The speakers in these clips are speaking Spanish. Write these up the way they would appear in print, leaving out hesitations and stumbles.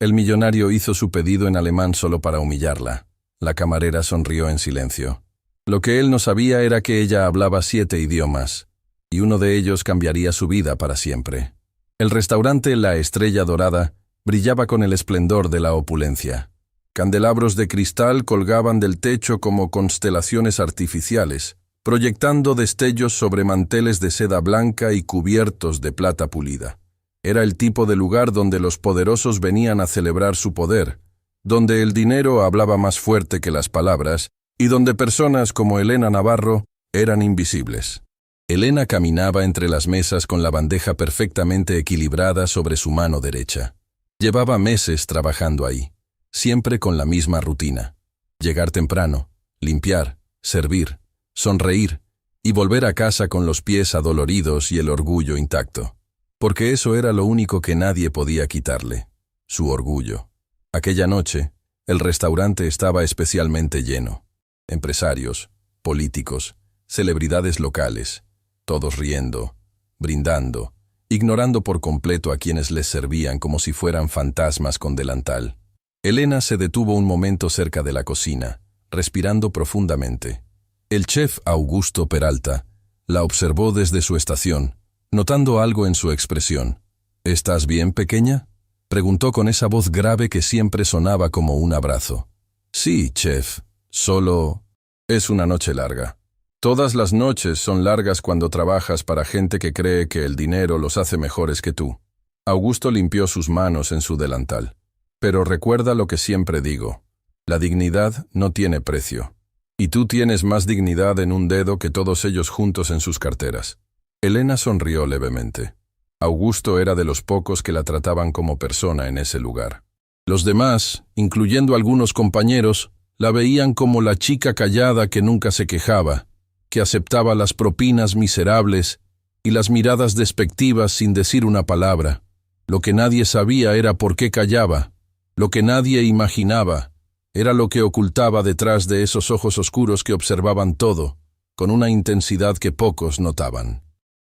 El millonario hizo su pedido en alemán solo para humillarla. La camarera sonrió en silencio. Lo que él no sabía era que ella hablaba 7 idiomas, y uno de ellos cambiaría su vida para siempre. El restaurante La Estrella Dorada brillaba con el esplendor de la opulencia. Candelabros de cristal colgaban del techo como constelaciones artificiales, proyectando destellos sobre manteles de seda blanca y cubiertos de plata pulida. Era el tipo de lugar donde los poderosos venían a celebrar su poder, donde el dinero hablaba más fuerte que las palabras y donde personas como Elena Navarro eran invisibles. Elena caminaba entre las mesas con la bandeja perfectamente equilibrada sobre su mano derecha. Llevaba meses trabajando ahí, siempre con la misma rutina: llegar temprano, limpiar, servir, sonreír y volver a casa con los pies adoloridos y el orgullo intacto. Porque eso era lo único que nadie podía quitarle: su orgullo. Aquella noche, el restaurante estaba especialmente lleno. Empresarios, políticos, celebridades locales, todos riendo, brindando, ignorando por completo a quienes les servían como si fueran fantasmas con delantal. Elena se detuvo un momento cerca de la cocina, respirando profundamente. El chef Augusto Peralta la observó desde su estación, notando algo en su expresión. «¿Estás bien, pequeña?», preguntó con esa voz grave que siempre sonaba como un abrazo. «Sí, chef, solo es una noche larga». «Todas las noches son largas cuando trabajas para gente que cree que el dinero los hace mejores que tú». Augusto limpió sus manos en su delantal. «Pero recuerda lo que siempre digo: la dignidad no tiene precio. Y tú tienes más dignidad en un dedo que todos ellos juntos en sus carteras». Elena sonrió levemente. Augusto era de los pocos que la trataban como persona en ese lugar. Los demás, incluyendo algunos compañeros, la veían como la chica callada que nunca se quejaba, que aceptaba las propinas miserables y las miradas despectivas sin decir una palabra. Lo que nadie sabía era por qué callaba. Lo que nadie imaginaba era lo que ocultaba detrás de esos ojos oscuros que observaban todo, con una intensidad que pocos notaban.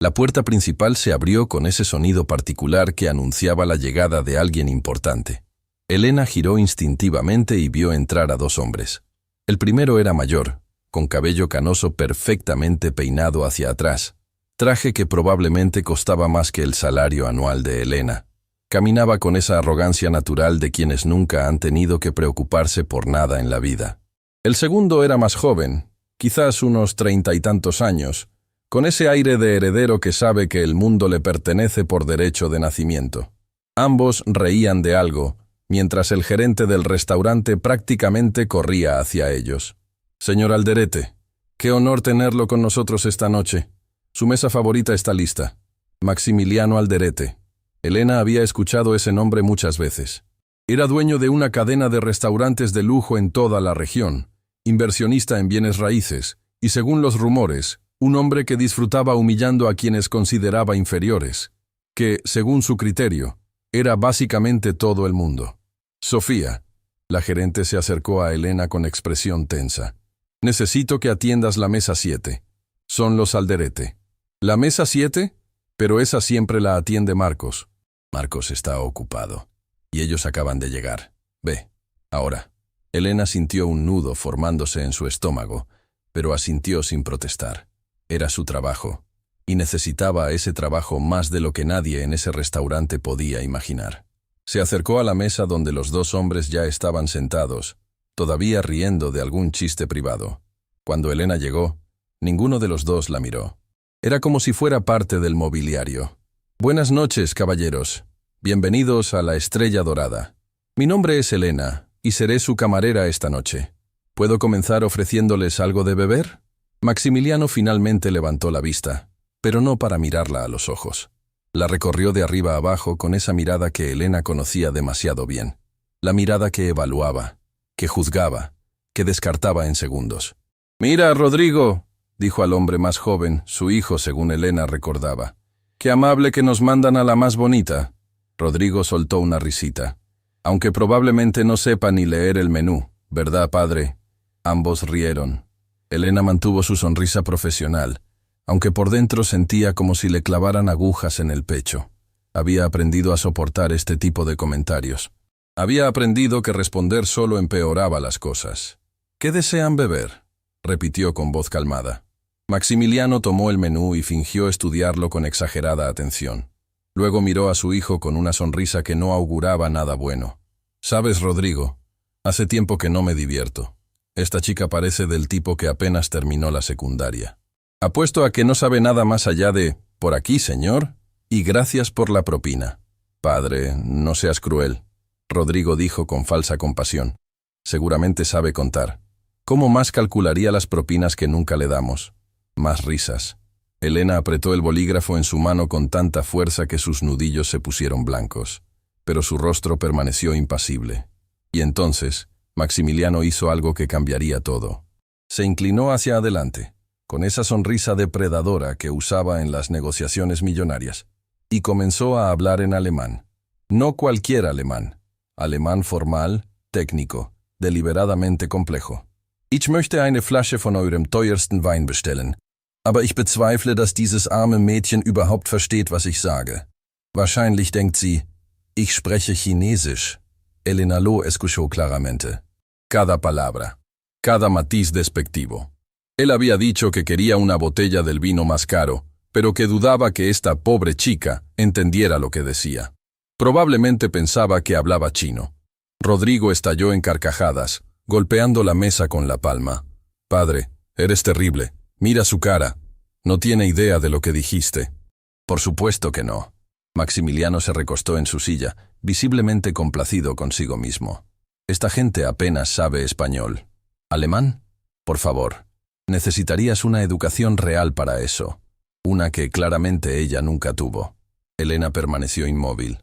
La puerta principal se abrió con ese sonido particular que anunciaba la llegada de alguien importante. Elena giró instintivamente y vio entrar a 2 hombres. El primero era mayor, con cabello canoso perfectamente peinado hacia atrás, traje que probablemente costaba más que el salario anual de Elena. Caminaba con esa arrogancia natural de quienes nunca han tenido que preocuparse por nada en la vida. El segundo era más joven, quizás unos 30 y tantos años, con ese aire de heredero que sabe que el mundo le pertenece por derecho de nacimiento. Ambos reían de algo, mientras el gerente del restaurante prácticamente corría hacia ellos. «Señor Alderete, qué honor tenerlo con nosotros esta noche. Su mesa favorita está lista». Maximiliano Alderete. Elena había escuchado ese nombre muchas veces. Era dueño de una cadena de restaurantes de lujo en toda la región, inversionista en bienes raíces, y según los rumores, un hombre que disfrutaba humillando a quienes consideraba inferiores, que, según su criterio, era básicamente todo el mundo. «Sofía», la gerente se acercó a Elena con expresión tensa. «Necesito que atiendas la mesa 7. Son los Alderete». «¿La mesa 7? Pero esa siempre la atiende Marcos». «Marcos está ocupado. Y ellos acaban de llegar. Ve, ahora». Elena sintió un nudo formándose en su estómago, pero asintió sin protestar. Era su trabajo, y necesitaba ese trabajo más de lo que nadie en ese restaurante podía imaginar. Se acercó a la mesa donde los 2 hombres ya estaban sentados, todavía riendo de algún chiste privado. Cuando Elena llegó, ninguno de los 2 la miró. Era como si fuera parte del mobiliario. «Buenas noches, caballeros. Bienvenidos a La Estrella Dorada. Mi nombre es Elena, y seré su camarera esta noche. ¿Puedo comenzar ofreciéndoles algo de beber?» Maximiliano finalmente levantó la vista, pero no para mirarla a los ojos. La recorrió de arriba abajo con esa mirada que Elena conocía demasiado bien. La mirada que evaluaba, que juzgaba, que descartaba en segundos. «Mira, Rodrigo», dijo al hombre más joven, su hijo según Elena recordaba. «Qué amable que nos mandan a la más bonita». Rodrigo soltó una risita. «Aunque probablemente no sepa ni leer el menú, ¿verdad, padre?» Ambos rieron. Elena mantuvo su sonrisa profesional, aunque por dentro sentía como si le clavaran agujas en el pecho. Había aprendido a soportar este tipo de comentarios. Había aprendido que responder solo empeoraba las cosas. ¿Qué desean beber?, repitió con voz calmada. Maximiliano tomó el menú y fingió estudiarlo con exagerada atención. Luego miró a su hijo con una sonrisa que no auguraba nada bueno. «Sabes, Rodrigo, hace tiempo que no me divierto. Esta chica parece del tipo que apenas terminó la secundaria. Apuesto a que no sabe nada más allá de «por aquí, señor», y gracias por la propina». «Padre, no seas cruel», Rodrigo dijo con falsa compasión. «Seguramente sabe contar. ¿Cómo más calcularía las propinas que nunca le damos?» Más risas. Elena apretó el bolígrafo en su mano con tanta fuerza que sus nudillos se pusieron blancos, pero su rostro permaneció impasible. Y entonces, Maximiliano hizo algo que cambiaría todo. Se inclinó hacia adelante, con esa sonrisa depredadora que usaba en las negociaciones millonarias, y comenzó a hablar en alemán. No cualquier alemán. Alemán formal, técnico, deliberadamente complejo. Ich möchte eine Flasche von eurem teuersten Wein bestellen. Aber ich bezweifle, dass dieses arme Mädchen überhaupt versteht, was ich sage. Wahrscheinlich denkt sie, ich spreche Chinesisch. Elena lo escuchó claramente. Cada palabra, cada matiz despectivo. Él había dicho que quería una botella del vino más caro, pero que dudaba que esta pobre chica entendiera lo que decía. Probablemente pensaba que hablaba chino. Rodrigo estalló en carcajadas, golpeando la mesa con la palma. «Padre, eres terrible. Mira su cara. No tiene idea de lo que dijiste». «Por supuesto que no». Maximiliano se recostó en su silla, visiblemente complacido consigo mismo. «Esta gente apenas sabe español. ¿Alemán? Por favor. Necesitarías una educación real para eso. Una que claramente ella nunca tuvo». Elena permaneció inmóvil.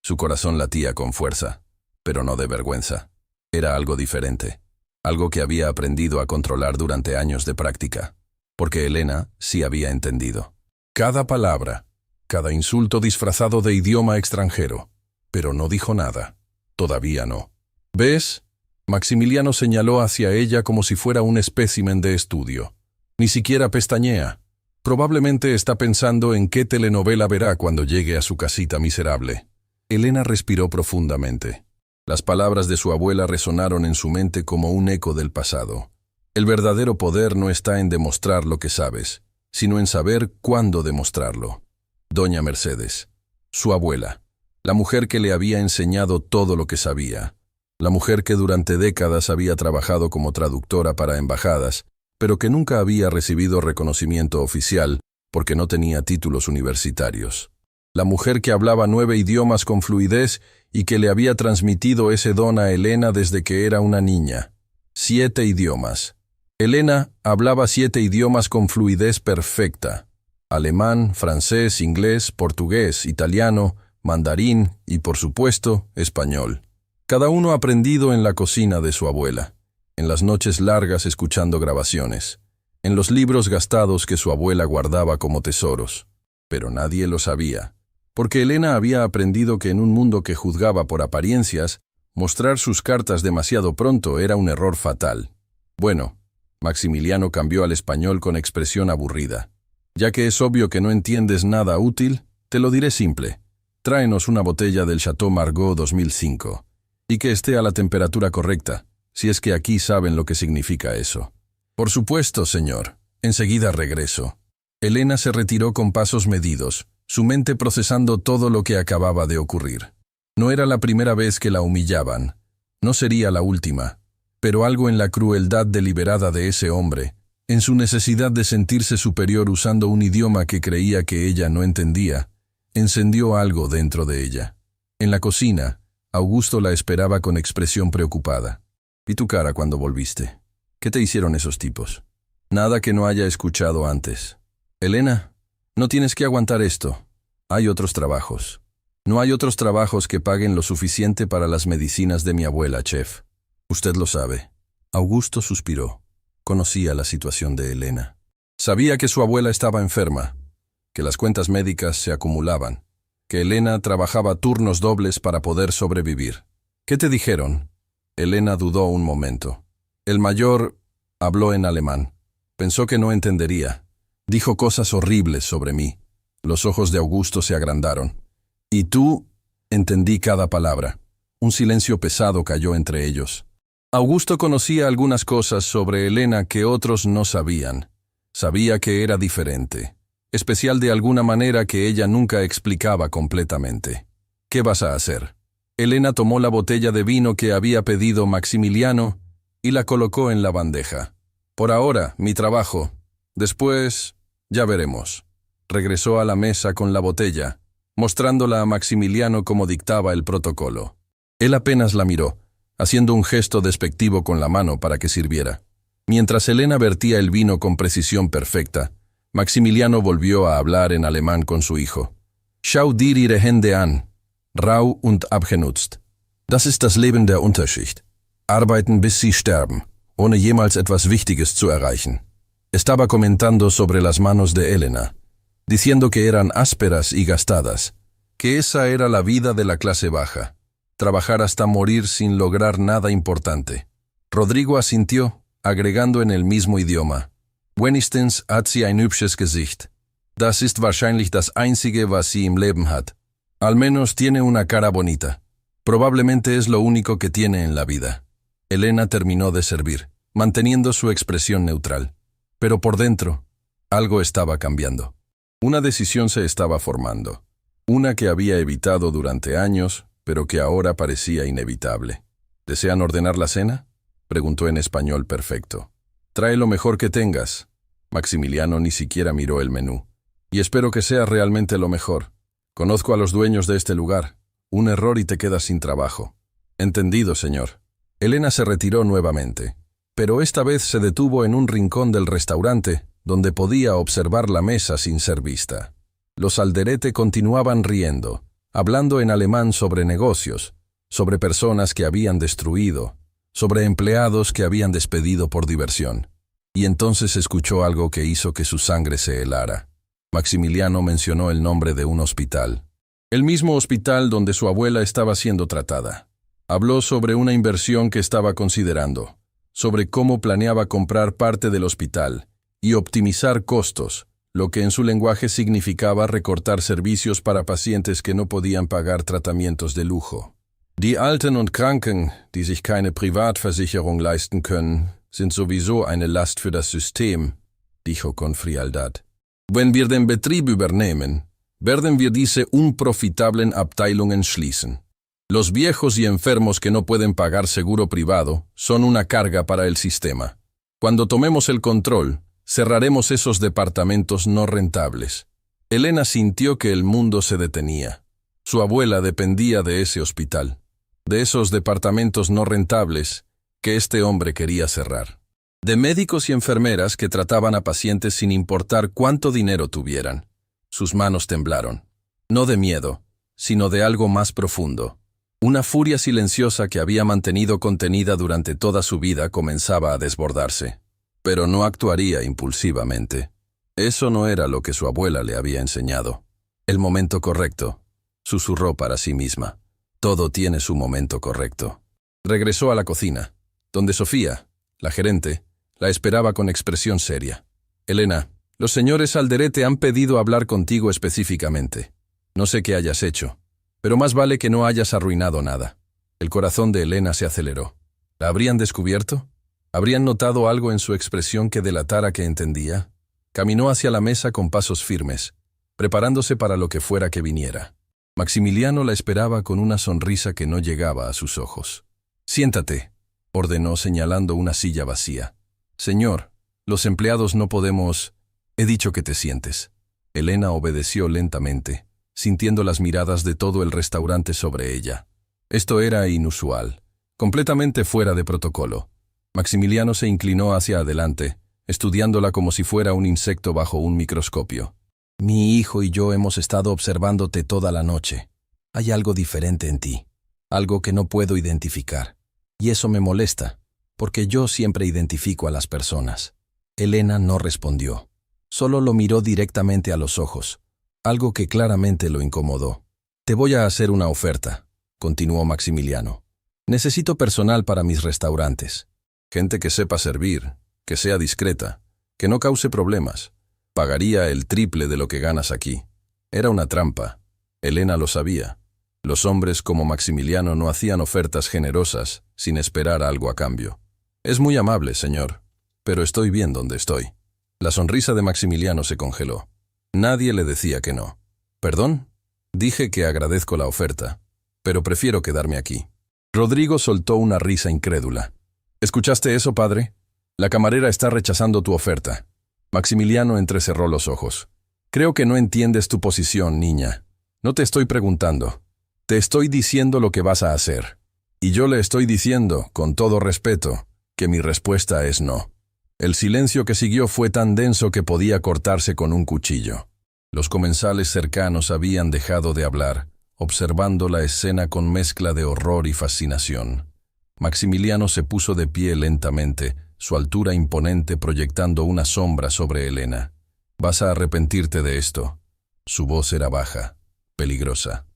Su corazón latía con fuerza, pero no de vergüenza. Era algo diferente, algo que había aprendido a controlar durante años de práctica, porque Elena sí había entendido. Cada palabra, cada insulto disfrazado de idioma extranjero, pero no dijo nada. Todavía no. ¿Ves? Maximiliano señaló hacia ella como si fuera un espécimen de estudio. Ni siquiera pestañea. Probablemente está pensando en qué telenovela verá cuando llegue a su casita miserable. Elena respiró profundamente. Las palabras de su abuela resonaron en su mente como un eco del pasado. El verdadero poder no está en demostrar lo que sabes, sino en saber cuándo demostrarlo. Doña Mercedes, su abuela, la mujer que le había enseñado todo lo que sabía, la mujer que durante décadas había trabajado como traductora para embajadas, pero que nunca había recibido reconocimiento oficial porque no tenía títulos universitarios. La mujer que hablaba 9 idiomas con fluidez y que le había transmitido ese don a Elena desde que era una niña. 7 idiomas. Elena hablaba 7 idiomas con fluidez perfecta. Alemán, francés, inglés, portugués, italiano, mandarín y, por supuesto, español. Cada uno aprendido en la cocina de su abuela, en las noches largas escuchando grabaciones, en los libros gastados que su abuela guardaba como tesoros. Pero nadie lo sabía, porque Elena había aprendido que en un mundo que juzgaba por apariencias, mostrar sus cartas demasiado pronto era un error fatal. Bueno, Maximiliano cambió al español con expresión aburrida. Ya que es obvio que no entiendes nada útil, te lo diré simple. Tráenos una botella del Chateau Margaux 2005, y que esté a la temperatura correcta, si es que aquí saben lo que significa eso. Por supuesto, señor. Enseguida regreso. Elena se retiró con pasos medidos, su mente procesando todo lo que acababa de ocurrir. No era la primera vez que la humillaban, no sería la última, pero algo en la crueldad deliberada de ese hombre, en su necesidad de sentirse superior usando un idioma que creía que ella no entendía, encendió algo dentro de ella. En la cocina, Augusto la esperaba con expresión preocupada. «¿Vi tu cara cuando volviste? ¿Qué te hicieron esos tipos?» «Nada que no haya escuchado antes». «Elena, no tienes que aguantar esto. Hay otros trabajos. No hay otros trabajos que paguen lo suficiente para las medicinas de mi abuela, chef. Usted lo sabe». Augusto suspiró. Conocía la situación de Elena. Sabía que su abuela estaba enferma, que las cuentas médicas se acumulaban, que Elena trabajaba turnos dobles para poder sobrevivir. «¿Qué te dijeron?» Elena dudó un momento. El mayor habló en alemán. Pensó que no entendería. Dijo cosas horribles sobre mí. Los ojos de Augusto se agrandaron. «¿Y tú?» Entendí cada palabra. Un silencio pesado cayó entre ellos. Augusto conocía algunas cosas sobre Elena que otros no sabían. Sabía que era diferente, especial de alguna manera que ella nunca explicaba completamente. ¿Qué vas a hacer? Elena tomó la botella de vino que había pedido Maximiliano y la colocó en la bandeja. Por ahora, mi trabajo. Después, ya veremos. Regresó a la mesa con la botella, mostrándola a Maximiliano como dictaba el protocolo. Él apenas la miró, haciendo un gesto despectivo con la mano para que sirviera. Mientras Elena vertía el vino con precisión perfecta, Maximiliano volvió a hablar en alemán con su hijo. Schau dir ihre Hände an, rau und abgenutzt. Das ist das Leben der Unterschicht. Arbeiten bis sie sterben, ohne jemals etwas Wichtiges zu erreichen. Estaba comentando sobre las manos de Elena, diciendo que eran ásperas y gastadas, que esa era la vida de la clase baja. Trabajar hasta morir sin lograr nada importante. Rodrigo asintió, agregando en el mismo idioma. Wenigstens hat sie ein hübsches Gesicht. Das ist wahrscheinlich das Einzige, was sie im Leben hat. Al menos tiene una cara bonita. Probablemente es lo único que tiene en la vida. Elena terminó de servir, manteniendo su expresión neutral. Pero por dentro, algo estaba cambiando. Una decisión se estaba formando. Una que había evitado durante años, pero que ahora parecía inevitable. ¿Desean ordenar la cena?, preguntó en español perfecto. Trae lo mejor que tengas. Maximiliano ni siquiera miró el menú. Y espero que sea realmente lo mejor. Conozco a los dueños de este lugar. Un error y te quedas sin trabajo. Entendido, señor. Elena se retiró nuevamente, pero esta vez se detuvo en un rincón del restaurante, donde podía observar la mesa sin ser vista. Los Alderete continuaban riendo, hablando en alemán sobre negocios, sobre personas que habían destruido, sobre empleados que habían despedido por diversión. Y entonces escuchó algo que hizo que su sangre se helara. Maximiliano mencionó el nombre de un hospital. El mismo hospital donde su abuela estaba siendo tratada. Habló sobre una inversión que estaba considerando, sobre cómo planeaba comprar parte del hospital y optimizar costos, lo que en su lenguaje significaba recortar servicios para pacientes que no podían pagar tratamientos de lujo. Die Alten und Kranken, die sich keine Privatversicherung leisten können, sind sowieso eine Last für das System, dijo con frialdad. Wenn wir den Betrieb übernehmen, werden wir diese unprofitablen Abteilungen schließen. Los viejos y enfermos que no pueden pagar seguro privado son una carga para el sistema. Cuando tomemos el control, cerraremos esos departamentos no rentables. Elena sintió que el mundo se detenía. Su abuela dependía de ese hospital, de esos departamentos no rentables que este hombre quería cerrar. De médicos y enfermeras que trataban a pacientes sin importar cuánto dinero tuvieran. Sus manos temblaron. No de miedo, sino de algo más profundo. Una furia silenciosa que había mantenido contenida durante toda su vida comenzaba a desbordarse. Pero no actuaría impulsivamente. Eso no era lo que su abuela le había enseñado. El momento correcto, susurró para sí misma. Todo tiene su momento correcto. Regresó a la cocina, donde Sofía, la gerente, la esperaba con expresión seria. Elena, los señores Alderete han pedido hablar contigo específicamente. No sé qué hayas hecho, pero más vale que no hayas arruinado nada. El corazón de Elena se aceleró. ¿La habrían descubierto? ¿Habrían notado algo en su expresión que delatara que entendía? Caminó hacia la mesa con pasos firmes, preparándose para lo que fuera que viniera. Maximiliano la esperaba con una sonrisa que no llegaba a sus ojos. «Siéntate», ordenó señalando una silla vacía. «Señor, los empleados no podemos...» «He dicho que te sientes». Elena obedeció lentamente, sintiendo las miradas de todo el restaurante sobre ella. Esto era inusual, completamente fuera de protocolo. Maximiliano se inclinó hacia adelante, estudiándola como si fuera un insecto bajo un microscopio. «Mi hijo y yo hemos estado observándote toda la noche. Hay algo diferente en ti, algo que no puedo identificar. Y eso me molesta, porque yo siempre identifico a las personas». Elena no respondió. Solo lo miró directamente a los ojos, algo que claramente lo incomodó. «Te voy a hacer una oferta», continuó Maximiliano. «Necesito personal para mis restaurantes. Gente que sepa servir, que sea discreta, que no cause problemas. Pagaría el triple de lo que ganas aquí». Era una trampa. Elena lo sabía. Los hombres como Maximiliano no hacían ofertas generosas sin esperar algo a cambio. Es muy amable, señor, pero estoy bien donde estoy. La sonrisa de Maximiliano se congeló. Nadie le decía que no. ¿Perdón? Dije que agradezco la oferta, pero prefiero quedarme aquí. Rodrigo soltó una risa incrédula. ¿Escuchaste eso, padre? La camarera está rechazando tu oferta. Maximiliano entrecerró los ojos. Creo que no entiendes tu posición, niña. No te estoy preguntando. Te estoy diciendo lo que vas a hacer. Y yo le estoy diciendo, con todo respeto, que mi respuesta es no. El silencio que siguió fue tan denso que podía cortarse con un cuchillo. Los comensales cercanos habían dejado de hablar, observando la escena con mezcla de horror y fascinación. Maximiliano se puso de pie lentamente, su altura imponente proyectando una sombra sobre Elena. «Vas a arrepentirte de esto». Su voz era baja, peligrosa.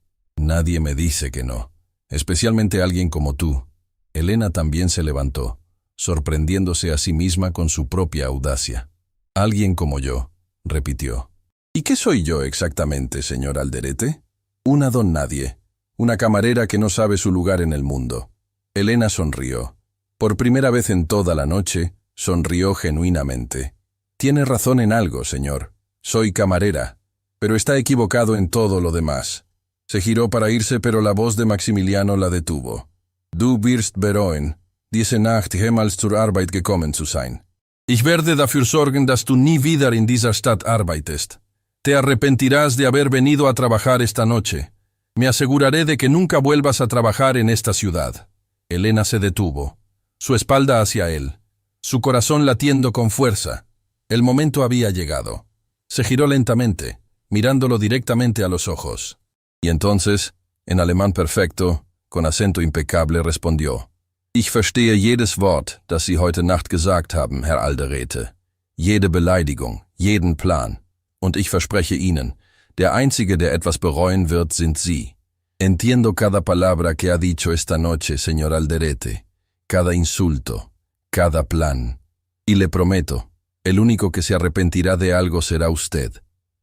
«Nadie me dice que no, especialmente alguien como tú». Elena también se levantó, sorprendiéndose a sí misma con su propia audacia. «Alguien como yo», repitió. «¿Y qué soy yo exactamente, señor Alderete?» «Una don nadie, una camarera que no sabe su lugar en el mundo». Elena sonrió. Por primera vez en toda la noche, sonrió genuinamente. «Tiene razón en algo, señor. Soy camarera, pero está equivocado en todo lo demás». Se giró para irse, pero la voz de Maximiliano la detuvo. «Du wirst bereuen, diese Nacht jemals zur Arbeit gekommen zu sein. Ich werde dafür sorgen, dass du nie wieder in dieser Stadt arbeitest. Te arrepentirás de haber venido a trabajar esta noche. Me aseguraré de que nunca vuelvas a trabajar en esta ciudad». Elena se detuvo, su espalda hacia él, su corazón latiendo con fuerza. El momento había llegado. Se giró lentamente, mirándolo directamente a los ojos. Y entonces, en alemán perfecto, con acento impecable, respondió: «Ich verstehe jedes Wort, das Sie heute Nacht gesagt haben, Herr Alderete. Jede Beleidigung, jeden Plan. Und ich verspreche Ihnen, der Einzige, der etwas bereuen wird, sind Sie. Entiendo cada palabra que ha dicho esta noche, señor Alderete, cada insulto, cada plan. Y le prometo, el único que se arrepentirá de algo será usted».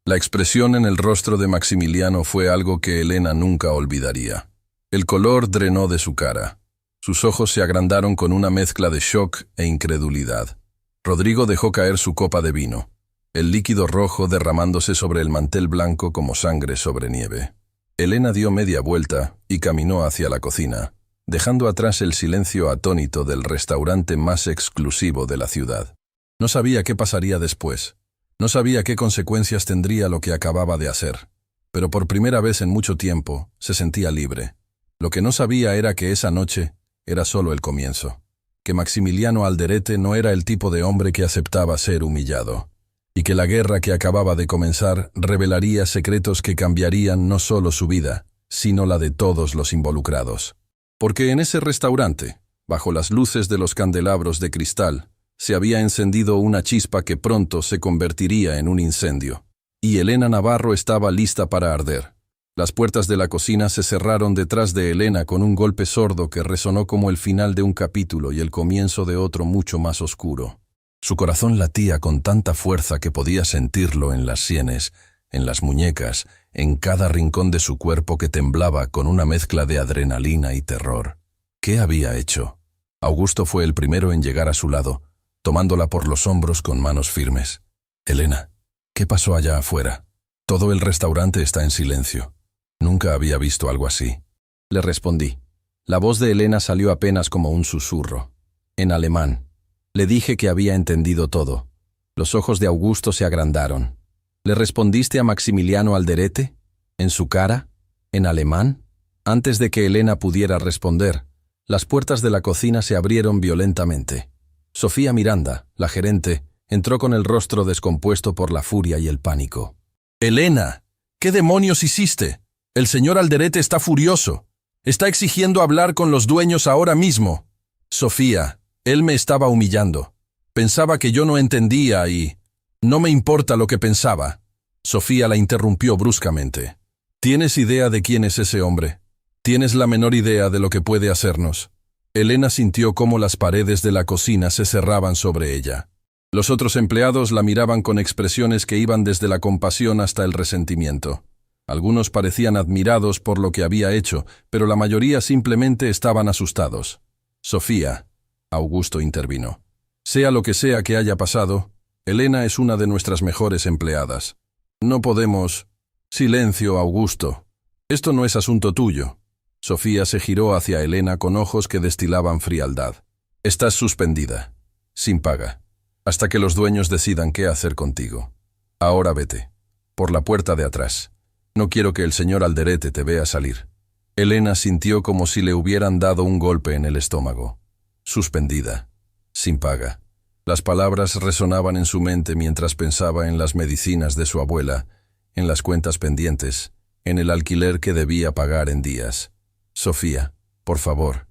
La expresión en el rostro de Maximiliano fue algo que Elena nunca olvidaría. El color drenó de su cara. Sus ojos se agrandaron con una mezcla de shock e incredulidad. Rodrigo dejó caer su copa de vino, el líquido rojo derramándose sobre el mantel blanco como sangre sobre nieve. Elena dio media vuelta y caminó hacia la cocina, dejando atrás el silencio atónito del restaurante más exclusivo de la ciudad. No sabía qué pasaría después. No sabía qué consecuencias tendría lo que acababa de hacer. Pero por primera vez en mucho tiempo se sentía libre. Lo que no sabía era que esa noche era solo el comienzo. Que Maximiliano Alderete no era el tipo de hombre que aceptaba ser humillado. Y que la guerra que acababa de comenzar revelaría secretos que cambiarían no solo su vida, sino la de todos los involucrados. Porque en ese restaurante, bajo las luces de los candelabros de cristal, se había encendido una chispa que pronto se convertiría en un incendio. Y Elena Navarro estaba lista para arder. Las puertas de la cocina se cerraron detrás de Elena con un golpe sordo que resonó como el final de un capítulo y el comienzo de otro mucho más oscuro. Su corazón latía con tanta fuerza que podía sentirlo en las sienes, en las muñecas, en cada rincón de su cuerpo que temblaba con una mezcla de adrenalina y terror. ¿Qué había hecho? Augusto fue el primero en llegar a su lado, tomándola por los hombros con manos firmes. «Elena, ¿qué pasó allá afuera? Todo el restaurante está en silencio. Nunca había visto algo así». Le respondí. La voz de Elena salió apenas como un susurro. En alemán. Le dije que había entendido todo. Los ojos de Augusto se agrandaron. «¿Le respondiste a Maximiliano Alderete? ¿En su cara? ¿En alemán?» Antes de que Elena pudiera responder, las puertas de la cocina se abrieron violentamente. Sofía Miranda, la gerente, entró con el rostro descompuesto por la furia y el pánico. «Elena, ¿qué demonios hiciste? El señor Alderete está furioso. Está exigiendo hablar con los dueños ahora mismo». «Sofía, él me estaba humillando. Pensaba que yo no entendía y... no me importa lo que pensaba». Sofía la interrumpió bruscamente. «¿Tienes idea de quién es ese hombre? ¿Tienes la menor idea de lo que puede hacernos?» Elena sintió cómo las paredes de la cocina se cerraban sobre ella. Los otros empleados la miraban con expresiones que iban desde la compasión hasta el resentimiento. Algunos parecían admirados por lo que había hecho, pero la mayoría simplemente estaban asustados. Sofía, Augusto intervino. Sea lo que sea que haya pasado, Elena es una de nuestras mejores empleadas. No podemos... Silencio, Augusto. Esto no es asunto tuyo. Sofía se giró hacia Elena con ojos que destilaban frialdad. Estás suspendida, sin paga, hasta que los dueños decidan qué hacer contigo. Ahora vete, por la puerta de atrás. No quiero que el señor Alderete te vea salir. Elena sintió como si le hubieran dado un golpe en el estómago. Suspendida, sin paga. Las palabras resonaban en su mente mientras pensaba en las medicinas de su abuela, en las cuentas pendientes, en el alquiler que debía pagar en días. Sofía, por favor.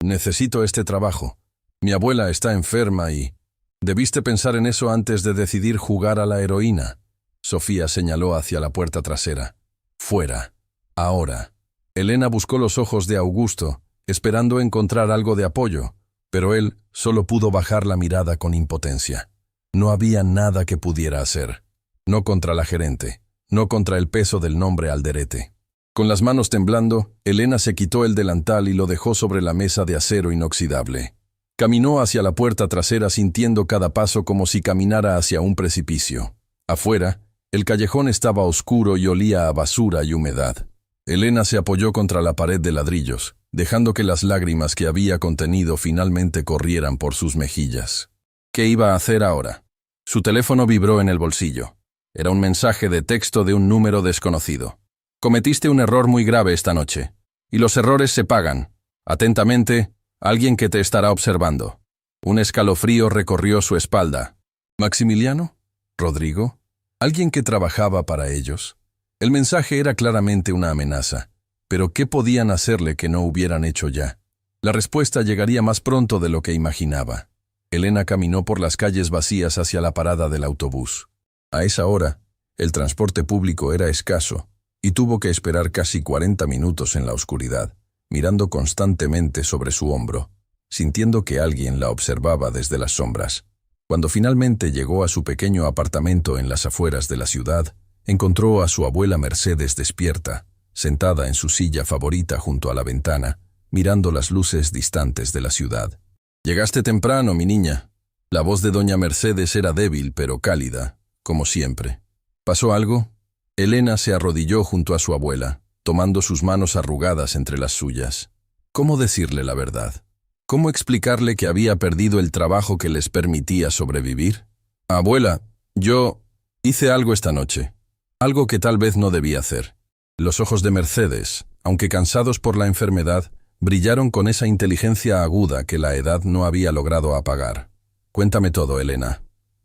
Necesito este trabajo. Mi abuela está enferma y... Debiste pensar en eso antes de decidir jugar a la heroína. Sofía señaló hacia la puerta trasera. Fuera. Ahora. Elena buscó los ojos de Augusto, esperando encontrar algo de apoyo, pero él solo pudo bajar la mirada con impotencia. No había nada que pudiera hacer. No contra la gerente, no contra el peso del nombre Alderete. Con las manos temblando, Elena se quitó el delantal y lo dejó sobre la mesa de acero inoxidable. Caminó hacia la puerta trasera sintiendo cada paso como si caminara hacia un precipicio. Afuera, el callejón estaba oscuro y olía a basura y humedad. Elena se apoyó contra la pared de ladrillos, dejando que las lágrimas que había contenido finalmente corrieran por sus mejillas. ¿Qué iba a hacer ahora? Su teléfono vibró en el bolsillo. Era un mensaje de texto de un número desconocido. Cometiste un error muy grave esta noche, y los errores se pagan. Atentamente, alguien que te estará observando. Un escalofrío recorrió su espalda. ¿Maximiliano? ¿Rodrigo? ¿Alguien que trabajaba para ellos? El mensaje era claramente una amenaza, pero ¿qué podían hacerle que no hubieran hecho ya? La respuesta llegaría más pronto de lo que imaginaba. Elena caminó por las calles vacías hacia la parada del autobús. A esa hora, el transporte público era escaso, y tuvo que esperar casi 40 minutos en la oscuridad, mirando constantemente sobre su hombro, sintiendo que alguien la observaba desde las sombras. Cuando finalmente llegó a su pequeño apartamento en las afueras de la ciudad, encontró a su abuela Mercedes despierta, sentada en su silla favorita junto a la ventana, mirando las luces distantes de la ciudad. «Llegaste temprano, mi niña». La voz de doña Mercedes era débil pero cálida, como siempre. ¿Pasó algo? Elena se arrodilló junto a su abuela, tomando sus manos arrugadas entre las suyas. ¿Cómo decirle la verdad? ¿Cómo explicarle que había perdido el trabajo que les permitía sobrevivir? «Abuela, yo hice algo esta noche. Algo que tal vez no debía hacer». Los ojos de Mercedes, aunque cansados por la enfermedad, brillaron con esa inteligencia aguda que la edad no había logrado apagar. «Cuéntame todo, Elena»,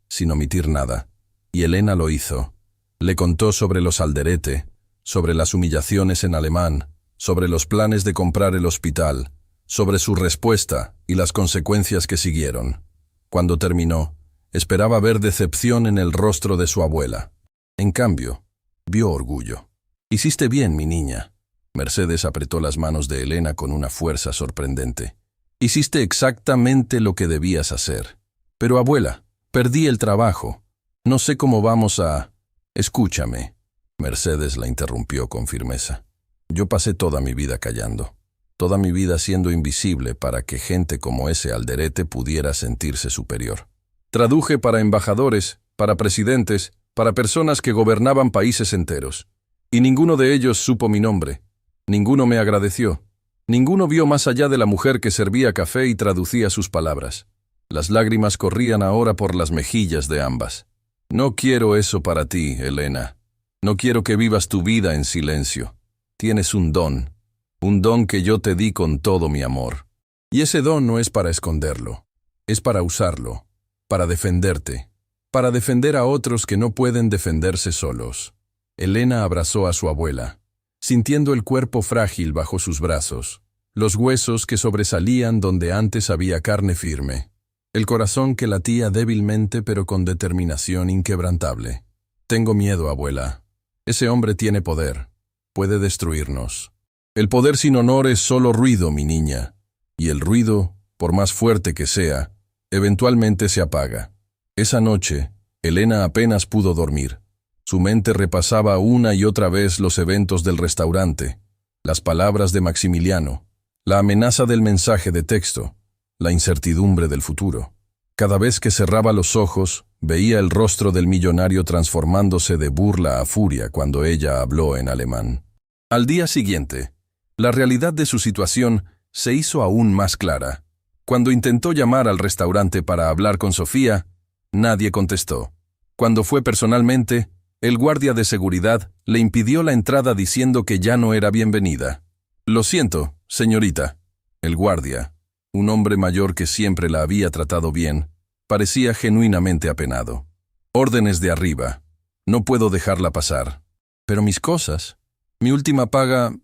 sin omitir nada. Y Elena lo hizo. Le contó sobre los Alderete, sobre las humillaciones en alemán, sobre los planes de comprar el hospital, sobre su respuesta y las consecuencias que siguieron. Cuando terminó, esperaba ver decepción en el rostro de su abuela. En cambio, vio orgullo. «Hiciste bien, mi niña». Mercedes apretó las manos de Elena con una fuerza sorprendente. «Hiciste exactamente lo que debías hacer». «Pero, abuela, perdí el trabajo. No sé cómo vamos a...» «Escúchame». Mercedes la interrumpió con firmeza. «Yo pasé toda mi vida callando. Toda mi vida siendo invisible para que gente como ese Alderete pudiera sentirse superior. Traduje para embajadores, para presidentes, para personas que gobernaban países enteros. Y ninguno de ellos supo mi nombre. Ninguno me agradeció. Ninguno vio más allá de la mujer que servía café y traducía sus palabras. Las lágrimas corrían ahora por las mejillas de ambas. No quiero eso para ti, Elena. No quiero que vivas tu vida en silencio. Tienes un don que yo te di con todo mi amor. Y ese don no es para esconderlo, es para usarlo, para defenderte, para defender a otros que no pueden defenderse solos». Elena abrazó a su abuela, sintiendo el cuerpo frágil bajo sus brazos, los huesos que sobresalían donde antes había carne firme, el corazón que latía débilmente pero con determinación inquebrantable. «Tengo miedo, abuela. Ese hombre tiene poder. Puede destruirnos. El poder sin honor es solo ruido, mi niña. Y el ruido, por más fuerte que sea, eventualmente se apaga». Esa noche, Elena apenas pudo dormir. Su mente repasaba una y otra vez los eventos del restaurante, las palabras de Maximiliano, la amenaza del mensaje de texto, la incertidumbre del futuro. Cada vez que cerraba los ojos, veía el rostro del millonario transformándose de burla a furia cuando ella habló en alemán. Al día siguiente, la realidad de su situación se hizo aún más clara. Cuando intentó llamar al restaurante para hablar con Sofía, nadie contestó. Cuando fue personalmente, el guardia de seguridad le impidió la entrada diciendo que ya no era bienvenida. «Lo siento, señorita». El guardia, un hombre mayor que siempre la había tratado bien, parecía genuinamente apenado. «Órdenes de arriba. No puedo dejarla pasar». «Pero mis cosas. Mi última paga.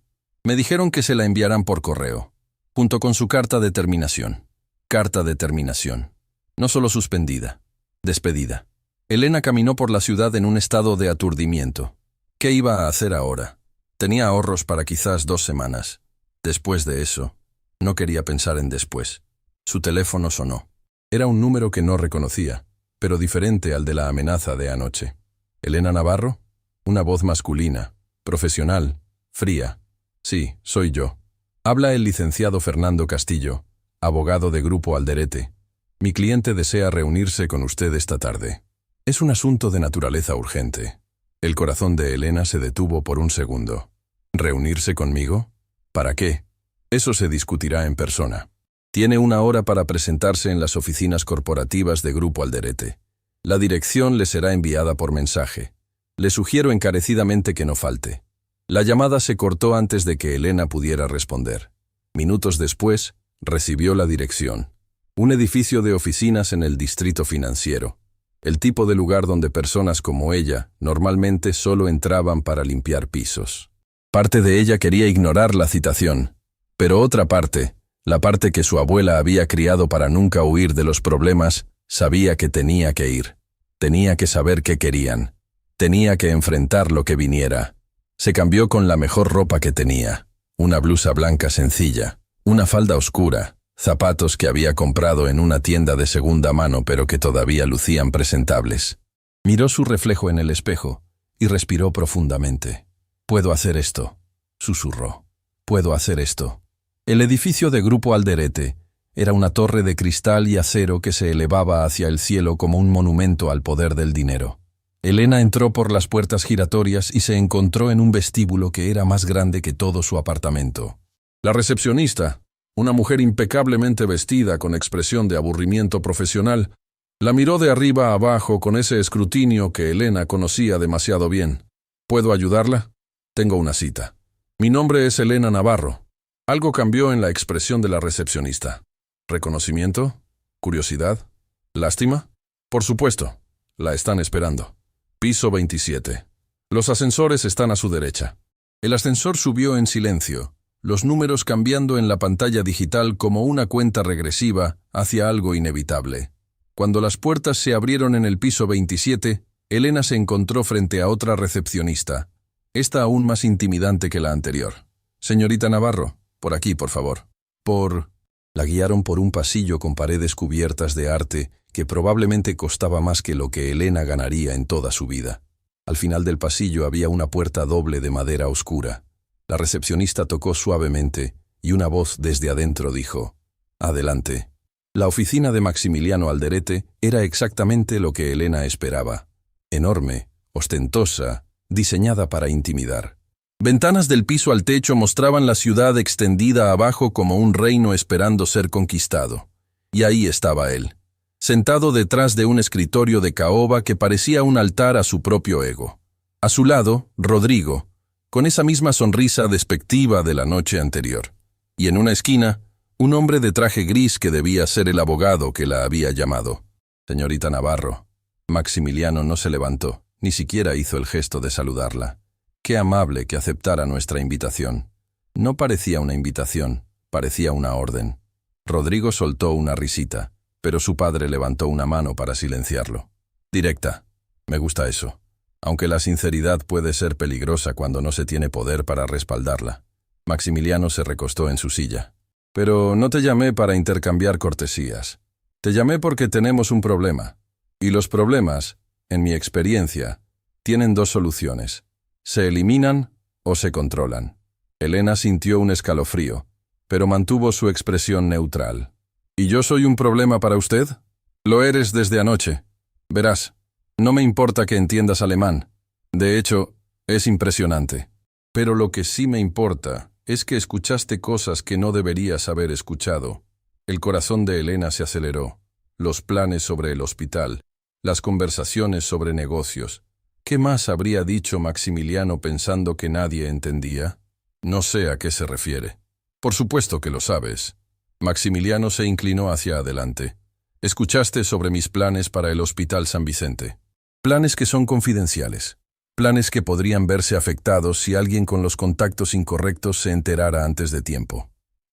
Me dijeron que se la enviarán por correo, junto con su carta de terminación». Carta de terminación. No solo suspendida, despedida. Elena caminó por la ciudad en un estado de aturdimiento. ¿Qué iba a hacer ahora? Tenía ahorros para quizás 2 semanas. Después de eso, no quería pensar en después. Su teléfono sonó. Era un número que no reconocía, pero diferente al de la amenaza de anoche. ¿Elena Navarro? Una voz masculina, profesional, fría. Sí, soy yo. Habla el licenciado Fernando Castillo, abogado de Grupo Alderete. Mi cliente desea reunirse con usted esta tarde. Es un asunto de naturaleza urgente. El corazón de Elena se detuvo por un segundo. ¿Reunirse conmigo? ¿Para qué? Eso se discutirá en persona. Tiene 1 hora para presentarse en las oficinas corporativas de Grupo Alderete. La dirección le será enviada por mensaje. Le sugiero encarecidamente que no falte. La llamada se cortó antes de que Elena pudiera responder. Minutos después, recibió la dirección. Un edificio de oficinas en el distrito financiero. El tipo de lugar donde personas como ella normalmente solo entraban para limpiar pisos. Parte de ella quería ignorar la citación, pero otra parte, la parte que su abuela había criado para nunca huir de los problemas, sabía que tenía que ir. Tenía que saber qué querían. Tenía que enfrentar lo que viniera. Se cambió con la mejor ropa que tenía, una blusa blanca sencilla, una falda oscura, zapatos que había comprado en una tienda de segunda mano pero que todavía lucían presentables. Miró su reflejo en el espejo y respiró profundamente. «Puedo hacer esto», susurró. «Puedo hacer esto». El edificio de Grupo Alderete era una torre de cristal y acero que se elevaba hacia el cielo como un monumento al poder del dinero. Elena entró por las puertas giratorias y se encontró en un vestíbulo que era más grande que todo su apartamento. La recepcionista, una mujer impecablemente vestida con expresión de aburrimiento profesional, la miró de arriba a abajo con ese escrutinio que Elena conocía demasiado bien. «¿Puedo ayudarla? Tengo una cita». «Mi nombre es Elena Navarro». Algo cambió en la expresión de la recepcionista. ¿Reconocimiento? ¿Curiosidad? ¿Lástima? Por supuesto. La están esperando. Piso 27. Los ascensores están a su derecha. El ascensor subió en silencio, los números cambiando en la pantalla digital como una cuenta regresiva hacia algo inevitable. Cuando las puertas se abrieron en el piso 27, Elena se encontró frente a otra recepcionista, esta aún más intimidante que la anterior. «Señorita Navarro, por aquí, por favor». La guiaron por un pasillo con paredes cubiertas de arte que probablemente costaba más que lo que Elena ganaría en toda su vida. Al final del pasillo había una puerta doble de madera oscura. La recepcionista tocó suavemente y una voz desde adentro dijo: «Adelante». La oficina de Maximiliano Alderete era exactamente lo que Elena esperaba. Enorme, ostentosa, diseñada para intimidar. Ventanas del piso al techo mostraban la ciudad extendida abajo como un reino esperando ser conquistado. Y ahí estaba él, sentado detrás de un escritorio de caoba que parecía un altar a su propio ego. A su lado, Rodrigo, con esa misma sonrisa despectiva de la noche anterior. Y en una esquina, un hombre de traje gris que debía ser el abogado que la había llamado. «Señorita Navarro». Maximiliano no se levantó, ni siquiera hizo el gesto de saludarla. Qué amable que aceptara nuestra invitación. No parecía una invitación, parecía una orden. Rodrigo soltó una risita, pero su padre levantó una mano para silenciarlo. «Directa. Me gusta eso. Aunque la sinceridad puede ser peligrosa cuando no se tiene poder para respaldarla». Maximiliano se recostó en su silla. «Pero no te llamé para intercambiar cortesías. Te llamé porque tenemos un problema. Y los problemas, en mi experiencia, Tienen dos soluciones. Se eliminan o se controlan. Elena sintió un escalofrío, pero mantuvo su expresión neutral. ¿Y yo soy un problema para usted? Lo eres desde anoche. Verás, no me importa que entiendas alemán. De hecho, es impresionante. Pero lo que sí me importa es que escuchaste cosas que no deberías haber escuchado. El corazón de Elena se aceleró. Los planes sobre el hospital, las conversaciones sobre negocios. ¿Qué más habría dicho Maximiliano pensando que nadie entendía? No sé a qué se refiere. Por supuesto que lo sabes. Maximiliano se inclinó hacia adelante. Escuchaste sobre mis planes para el Hospital San Vicente. Planes que son confidenciales. Planes que podrían verse afectados si alguien con los contactos incorrectos se enterara antes de tiempo.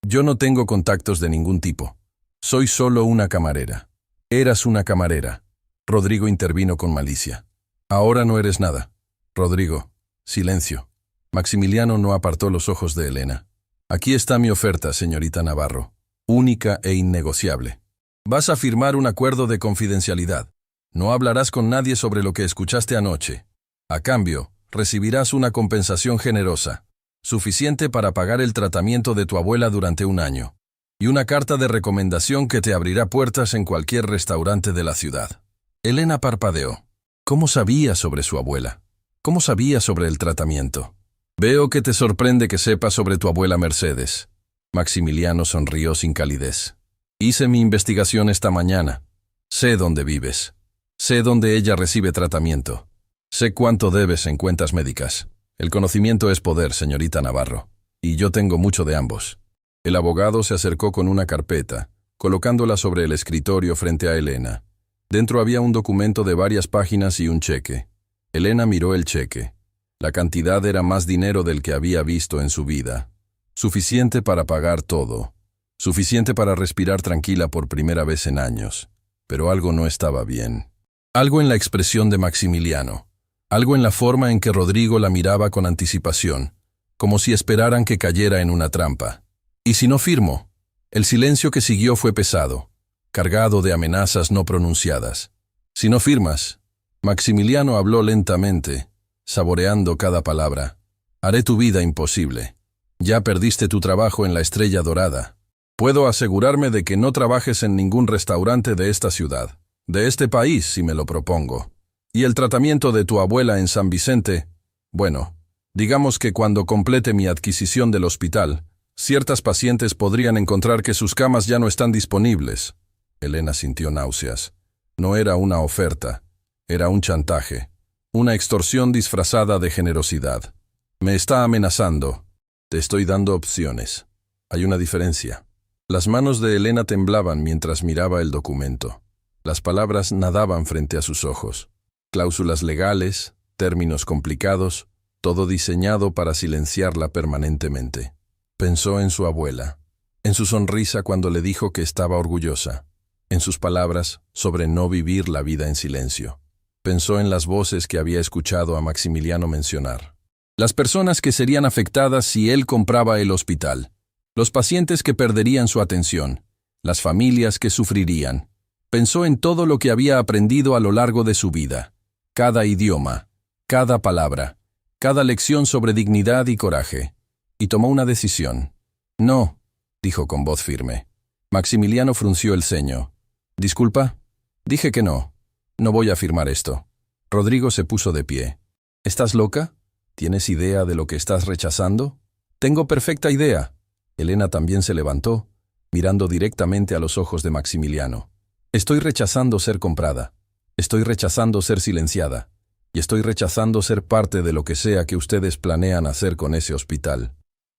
Yo no tengo contactos de ningún tipo. Soy solo una camarera. Eras una camarera. Rodrigo intervino con malicia. Ahora no eres nada. Rodrigo, silencio. Maximiliano no apartó los ojos de Elena. Aquí está mi oferta, señorita Navarro. Única e innegociable. Vas a firmar un acuerdo de confidencialidad. No hablarás con nadie sobre lo que escuchaste anoche. A cambio, recibirás una compensación generosa, suficiente para pagar el tratamiento de tu abuela durante un año, y una carta de recomendación que te abrirá puertas en cualquier restaurante de la ciudad. Elena parpadeó. ¿Cómo sabía sobre su abuela? ¿Cómo sabía sobre el tratamiento? Veo que te sorprende que sepa sobre tu abuela Mercedes. Maximiliano sonrió sin calidez. Hice mi investigación esta mañana. Sé dónde vives. Sé dónde ella recibe tratamiento. Sé cuánto debes en cuentas médicas. El conocimiento es poder, señorita Navarro. Y yo tengo mucho de ambos. El abogado se acercó con una carpeta, colocándola sobre el escritorio frente a Elena. Dentro había un documento de varias páginas y un cheque. Elena miró el cheque. La cantidad era más dinero del que había visto en su vida. Suficiente para pagar todo. Suficiente para respirar tranquila por primera vez en años. Pero algo no estaba bien. Algo en la expresión de Maximiliano. Algo en la forma en que Rodrigo la miraba con anticipación, como si esperaran que cayera en una trampa. ¿Y si no firmo? El silencio que siguió fue pesado, cargado de amenazas no pronunciadas. Si no firmas, Maximiliano habló lentamente, saboreando cada palabra. Haré tu vida imposible. Ya perdiste tu trabajo en la Estrella Dorada. Puedo asegurarme de que no trabajes en ningún restaurante de esta ciudad, de este país si me lo propongo. Y el tratamiento de tu abuela en San Vicente, bueno, digamos que cuando complete mi adquisición del hospital, ciertas pacientes podrían encontrar que sus camas ya no están disponibles. Elena sintió náuseas. No era una oferta, era un chantaje, una extorsión disfrazada de generosidad. Me está amenazando. Te estoy dando opciones. Hay una diferencia. Las manos de Elena temblaban mientras miraba el documento. Las palabras nadaban frente a sus ojos. Cláusulas legales, términos complicados, todo diseñado para silenciarla permanentemente. Pensó en su abuela, en su sonrisa cuando le dijo que estaba orgullosa, en sus palabras sobre no vivir la vida en silencio. Pensó en las voces que había escuchado a Maximiliano mencionar. Las personas que serían afectadas si él compraba el hospital, los pacientes que perderían su atención, las familias que sufrirían. Pensó en todo lo que había aprendido a lo largo de su vida. Cada idioma, cada palabra, cada lección sobre dignidad y coraje. Y tomó una decisión. No, dijo con voz firme. Maximiliano frunció el ceño. ¿Disculpa? Dije que no. No voy a firmar esto. Rodrigo se puso de pie. ¿Estás loca? ¿Tienes idea de lo que estás rechazando? Tengo perfecta idea. Elena también se levantó, mirando directamente a los ojos de Maximiliano. Estoy rechazando ser comprada. Estoy rechazando ser silenciada. Y estoy rechazando ser parte de lo que sea que ustedes planean hacer con ese hospital.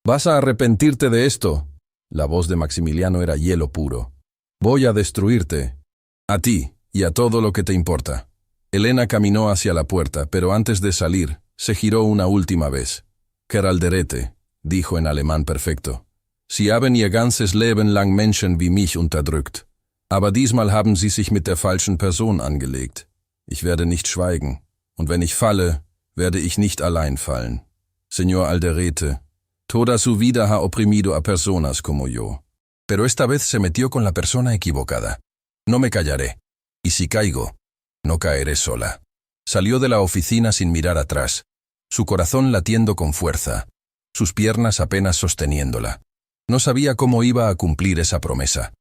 ¿Vas a arrepentirte de esto? La voz de Maximiliano era hielo puro. Voy a destruirte. A ti y a todo lo que te importa. Elena caminó hacia la puerta, pero antes de salir, se giró una última vez. Keralderete, dijo en alemán perfecto. Sie haben ihr ganzes Leben lang Menschen wie mich unterdrückt. Aber diesmal haben sie sich mit der falschen Person angelegt. Ich werde nicht schweigen. Und wenn ich falle, werde ich nicht allein fallen. Señor Alderete, toda su vida ha oprimido a personas como yo. Pero esta vez se metió con la persona equivocada. No me callaré. Y si caigo, no caeré sola. Salió de la oficina sin mirar atrás, su corazón latiendo con fuerza, sus piernas apenas sosteniéndola. No sabía cómo iba a cumplir esa promesa.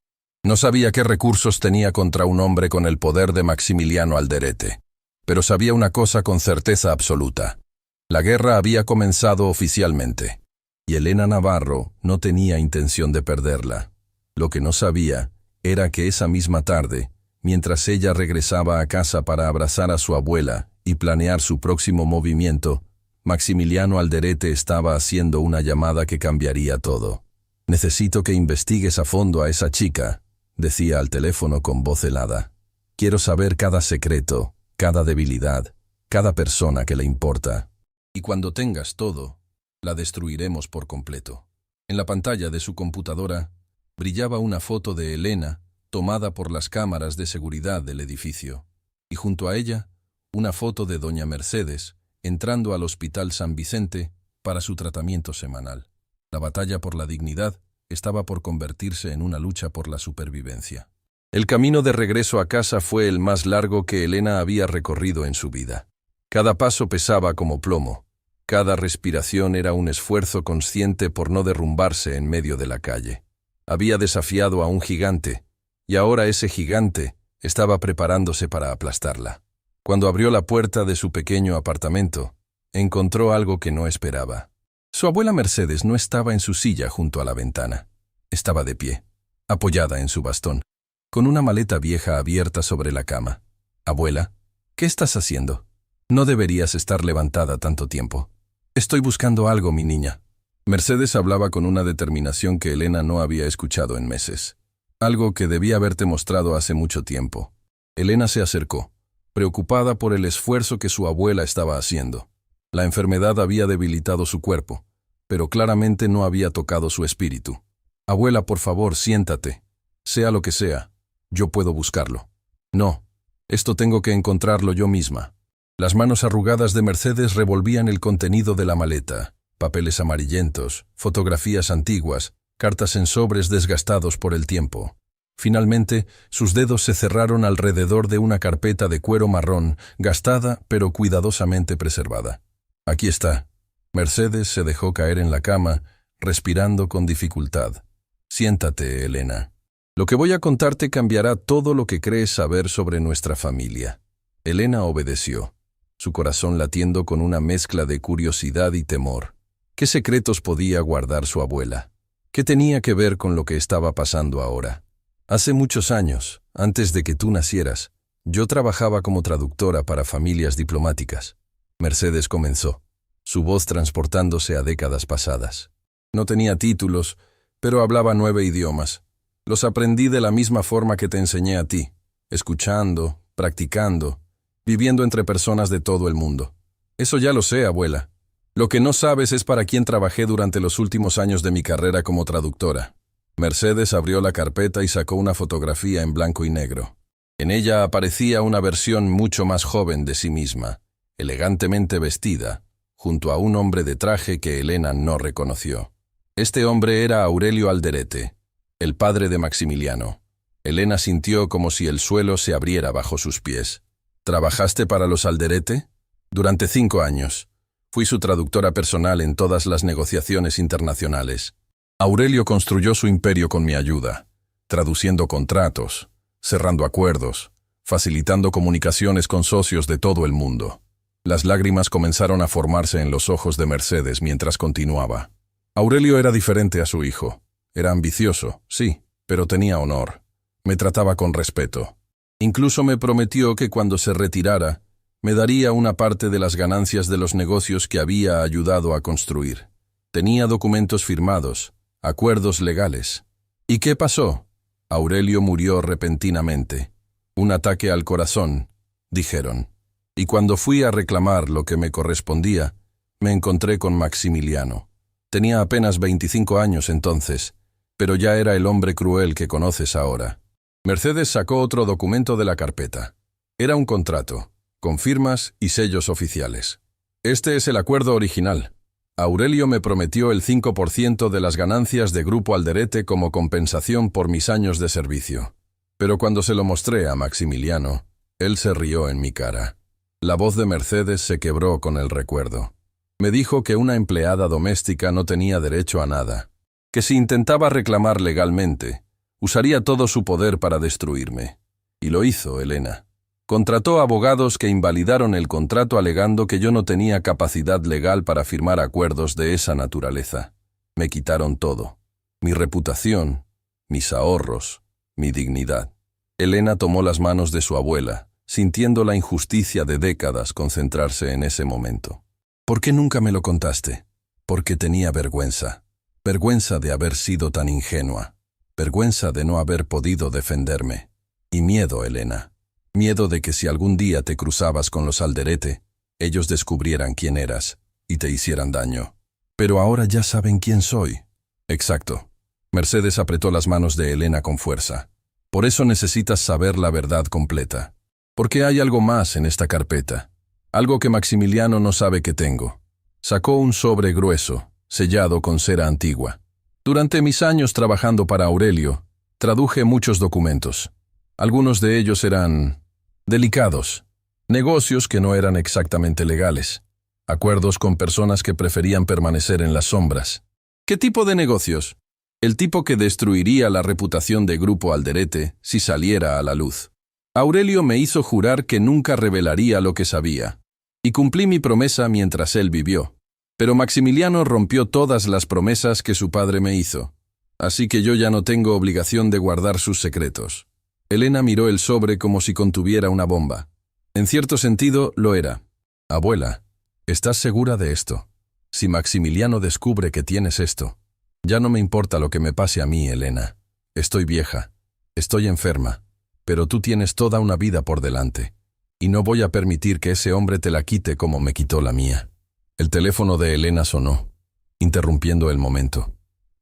No sabía qué recursos tenía contra un hombre con el poder de Maximiliano Alderete. Pero sabía una cosa con certeza absoluta. La guerra había comenzado oficialmente, y Elena Navarro no tenía intención de perderla. Lo que no sabía era que esa misma tarde, mientras ella regresaba a casa para abrazar a su abuela y planear su próximo movimiento, Maximiliano Alderete estaba haciendo una llamada que cambiaría todo. «Necesito que investigues a fondo a esa chica», decía al teléfono con voz helada. «Quiero saber cada secreto, cada debilidad, cada persona que le importa. Y cuando tengas todo, la destruiremos por completo». En la pantalla de su computadora brillaba una foto de Elena tomada por las cámaras de seguridad del edificio, y junto a ella, una foto de doña Mercedes entrando al Hospital San Vicente para su tratamiento semanal. La batalla por la dignidad estaba por convertirse en una lucha por la supervivencia. El camino de regreso a casa fue el más largo que Elena había recorrido en su vida. Cada paso pesaba como plomo. Cada respiración era un esfuerzo consciente por no derrumbarse en medio de la calle. Había desafiado a un gigante, y ahora ese gigante estaba preparándose para aplastarla. Cuando abrió la puerta de su pequeño apartamento, encontró algo que no esperaba. Su abuela Mercedes no estaba en su silla junto a la ventana. Estaba de pie, apoyada en su bastón, con una maleta vieja abierta sobre la cama. «Abuela, ¿qué estás haciendo? No deberías estar levantada tanto tiempo». «Estoy buscando algo, mi niña». Mercedes hablaba con una determinación que Elena no había escuchado en meses. «Algo que debía haberte mostrado hace mucho tiempo». Elena se acercó, preocupada por el esfuerzo que su abuela estaba haciendo. La enfermedad había debilitado su cuerpo, pero claramente no había tocado su espíritu. «Abuela, por favor, siéntate. Sea lo que sea, yo puedo buscarlo». «No, esto tengo que encontrarlo yo misma». Las manos arrugadas de Mercedes revolvían el contenido de la maleta. Papeles amarillentos, fotografías antiguas, cartas en sobres desgastados por el tiempo. Finalmente, sus dedos se cerraron alrededor de una carpeta de cuero marrón, gastada pero cuidadosamente preservada. «Aquí está». Mercedes se dejó caer en la cama, respirando con dificultad. «Siéntate, Elena. Lo que voy a contarte cambiará todo lo que crees saber sobre nuestra familia». Elena obedeció, su corazón latiendo con una mezcla de curiosidad y temor. ¿Qué secretos podía guardar su abuela? ¿Qué tenía que ver con lo que estaba pasando ahora? «Hace muchos años, antes de que tú nacieras, yo trabajaba como traductora para familias diplomáticas». Mercedes comenzó, su voz transportándose a décadas pasadas. «No tenía títulos, pero hablaba 9 idiomas. Los aprendí de la misma forma que te enseñé a ti, escuchando, practicando, viviendo entre personas de todo el mundo». «Eso ya lo sé, abuela. Lo que no sabes es para quién trabajé durante los últimos años de mi carrera como traductora». Mercedes abrió la carpeta y sacó una fotografía en blanco y negro. En ella aparecía una versión mucho más joven de sí misma, elegantemente vestida, junto a un hombre de traje que Elena no reconoció. Este hombre era Aurelio Alderete, el padre de Maximiliano. Elena sintió como si el suelo se abriera bajo sus pies. «¿Trabajaste para los Alderete?» «Durante 5 años. Fui su traductora personal en todas las negociaciones internacionales. Aurelio construyó su imperio con mi ayuda, traduciendo contratos, cerrando acuerdos, facilitando comunicaciones con socios de todo el mundo». Las lágrimas comenzaron a formarse en los ojos de Mercedes mientras continuaba. Aurelio era diferente a su hijo. Era ambicioso, sí, pero tenía honor. Me trataba con respeto. Incluso me prometió que cuando se retirara, me daría una parte de las ganancias de los negocios que había ayudado a construir. Tenía documentos firmados, acuerdos legales. ¿Y qué pasó? Aurelio murió repentinamente. Un ataque al corazón, dijeron. Y cuando fui a reclamar lo que me correspondía, me encontré con Maximiliano. Tenía apenas 25 años entonces, pero ya era el hombre cruel que conoces ahora. Mercedes sacó otro documento de la carpeta. Era un contrato, con firmas y sellos oficiales. «Este es el acuerdo original. Aurelio me prometió el 5% de las ganancias de Grupo Alderete como compensación por mis años de servicio. Pero cuando se lo mostré a Maximiliano, él se rió en mi cara. La voz de Mercedes se quebró con el recuerdo. Me dijo que una empleada doméstica no tenía derecho a nada, que si intentaba reclamar legalmente, usaría todo su poder para destruirme. Y lo hizo, Elena. Contrató abogados que invalidaron el contrato alegando que yo no tenía capacidad legal para firmar acuerdos de esa naturaleza. Me quitaron todo. Mi reputación, mis ahorros, mi dignidad. Elena tomó las manos de su abuela, sintiendo la injusticia de décadas concentrarse en ese momento. ¿Por qué nunca me lo contaste? Porque tenía vergüenza. Vergüenza de haber sido tan ingenua. Vergüenza de no haber podido defenderme. Y miedo, Elena. Miedo de que si algún día te cruzabas con los Alderete, ellos descubrieran quién eras y te hicieran daño. Pero ahora ya saben quién soy. Exacto. Mercedes apretó las manos de Elena con fuerza. Por eso necesitas saber la verdad completa. Porque hay algo más en esta carpeta. Algo que Maximiliano no sabe que tengo. Sacó un sobre grueso, sellado con cera antigua. Durante mis años trabajando para Aurelio, traduje muchos documentos. Algunos de ellos eran delicados, negocios que no eran exactamente legales, acuerdos con personas que preferían permanecer en las sombras. ¿Qué tipo de negocios? El tipo que destruiría la reputación de Grupo Alderete si saliera a la luz. Aurelio me hizo jurar que nunca revelaría lo que sabía, y cumplí mi promesa mientras él vivió. Pero Maximiliano rompió todas las promesas que su padre me hizo, así que yo ya no tengo obligación de guardar sus secretos. Elena miró el sobre como si contuviera una bomba. En cierto sentido, lo era. Abuela, ¿estás segura de esto? Si Maximiliano descubre que tienes esto, ya no me importa lo que me pase a mí, Elena. Estoy vieja, estoy enferma, pero tú tienes toda una vida por delante, y no voy a permitir que ese hombre te la quite como me quitó la mía. El teléfono de Elena sonó, interrumpiendo el momento.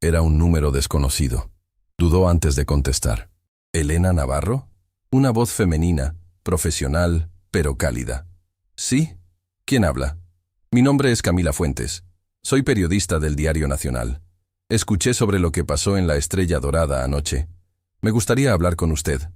Era un número desconocido. Dudó antes de contestar. ¿Elena Navarro? Una voz femenina, profesional, pero cálida. ¿Sí? ¿Quién habla? Mi nombre es Camila Fuentes. Soy periodista del Diario Nacional. Escuché sobre lo que pasó en la Estrella Dorada anoche. Me gustaría hablar con usted.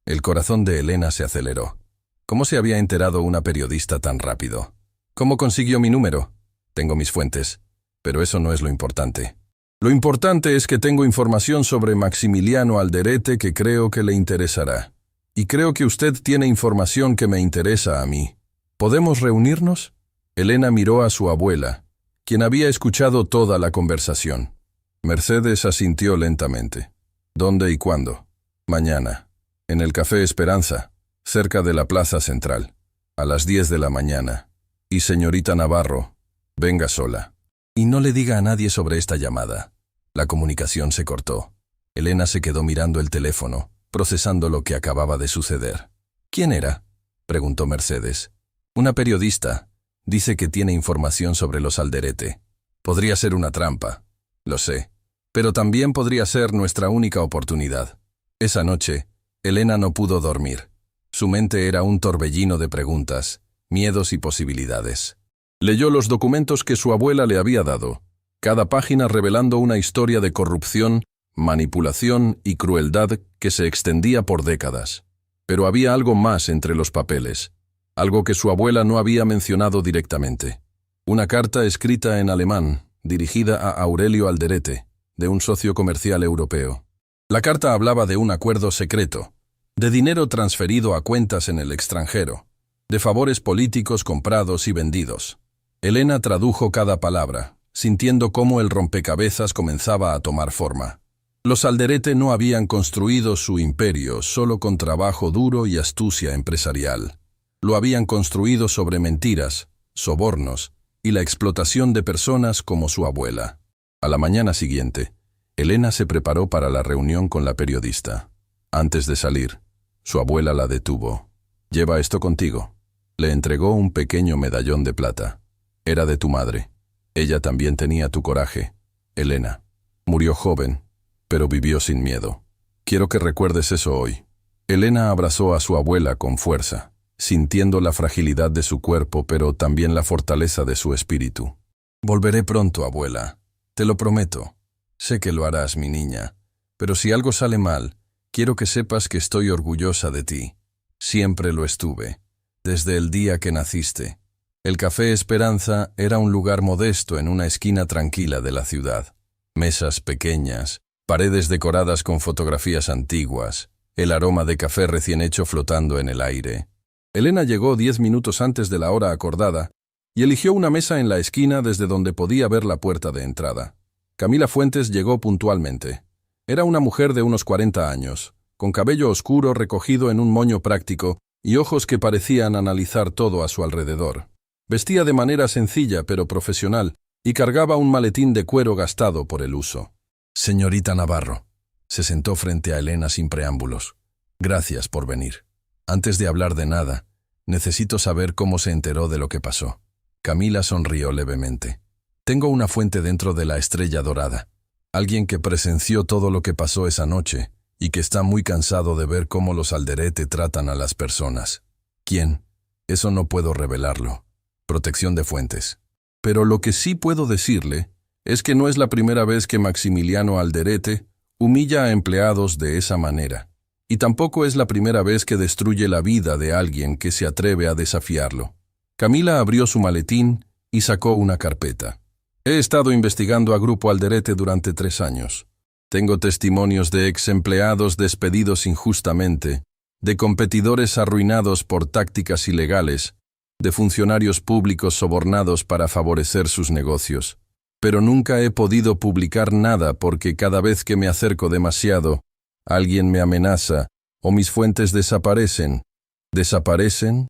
El corazón de Elena se aceleró. ¿Cómo se había enterado una periodista tan rápido? ¿Cómo consiguió mi número? Tengo mis fuentes, pero eso no es lo importante. Lo importante es que tengo información sobre Maximiliano Alderete que creo que le interesará. Y creo que usted tiene información que me interesa a mí. ¿Podemos reunirnos? Elena miró a su abuela, quien había escuchado toda la conversación. Mercedes asintió lentamente. ¿Dónde y cuándo? Mañana. En el Café Esperanza, cerca de la Plaza Central. A las 10 de la mañana. Y señorita Navarro, venga sola. Y no le diga a nadie sobre esta llamada. La comunicación se cortó. Elena se quedó mirando el teléfono, procesando lo que acababa de suceder. ¿Quién era?, preguntó Mercedes. Una periodista. Dice que tiene información sobre los Alderete. Podría ser una trampa. Lo sé. Pero también podría ser nuestra única oportunidad. Esa noche, Elena no pudo dormir. Su mente era un torbellino de preguntas, miedos y posibilidades. Leyó los documentos que su abuela le había dado, cada página revelando una historia de corrupción, manipulación y crueldad que se extendía por décadas. Pero había algo más entre los papeles, algo que su abuela no había mencionado directamente. Una carta escrita en alemán, dirigida a Aurelio Alderete, de un socio comercial europeo. La carta hablaba de un acuerdo secreto, de dinero transferido a cuentas en el extranjero, de favores políticos comprados y vendidos. Elena tradujo cada palabra, sintiendo cómo el rompecabezas comenzaba a tomar forma. Los Alderete no habían construido su imperio solo con trabajo duro y astucia empresarial. Lo habían construido sobre mentiras, sobornos y la explotación de personas como su abuela. A la mañana siguiente, Elena se preparó para la reunión con la periodista. Antes de salir, su abuela la detuvo. «Lleva esto contigo». Le entregó un pequeño medallón de plata. Era de tu madre. Ella también tenía tu coraje, Elena. Murió joven, pero vivió sin miedo. Quiero que recuerdes eso hoy. Elena abrazó a su abuela con fuerza, sintiendo la fragilidad de su cuerpo, pero también la fortaleza de su espíritu. Volveré pronto, abuela. Te lo prometo. Sé que lo harás, mi niña. Pero si algo sale mal, quiero que sepas que estoy orgullosa de ti. Siempre lo estuve. desde el día que naciste. El Café Esperanza era un lugar modesto en una esquina tranquila de la ciudad. Mesas pequeñas, paredes decoradas con fotografías antiguas, el aroma de café recién hecho flotando en el aire. Elena llegó 10 minutos antes de la hora acordada y eligió una mesa en la esquina desde donde podía ver la puerta de entrada. Camila Fuentes llegó puntualmente. Era una mujer de unos 40 años, con cabello oscuro recogido en un moño práctico y ojos que parecían analizar todo a su alrededor. Vestía de manera sencilla pero profesional y cargaba un maletín de cuero gastado por el uso. «Señorita Navarro», se sentó frente a Elena sin preámbulos. «Gracias por venir. Antes de hablar de nada, necesito saber cómo se enteró de lo que pasó». Camila sonrió levemente. «Tengo una fuente dentro de la Estrella Dorada. Alguien que presenció todo lo que pasó esa noche y que está muy cansado de ver cómo los Alderete tratan a las personas. ¿Quién? Eso no puedo revelarlo. Protección de fuentes. Pero lo que sí puedo decirle es que no es la primera vez que Maximiliano Alderete humilla a empleados de esa manera. Y tampoco es la primera vez que destruye la vida de alguien que se atreve a desafiarlo». Camila abrió su maletín y sacó una carpeta. «He estado investigando a Grupo Alderete durante 3 años. Tengo testimonios de ex empleados despedidos injustamente, de competidores arruinados por tácticas ilegales, de funcionarios públicos sobornados para favorecer sus negocios. Pero nunca he podido publicar nada porque cada vez que me acerco demasiado, alguien me amenaza o mis fuentes desaparecen». ¿Desaparecen?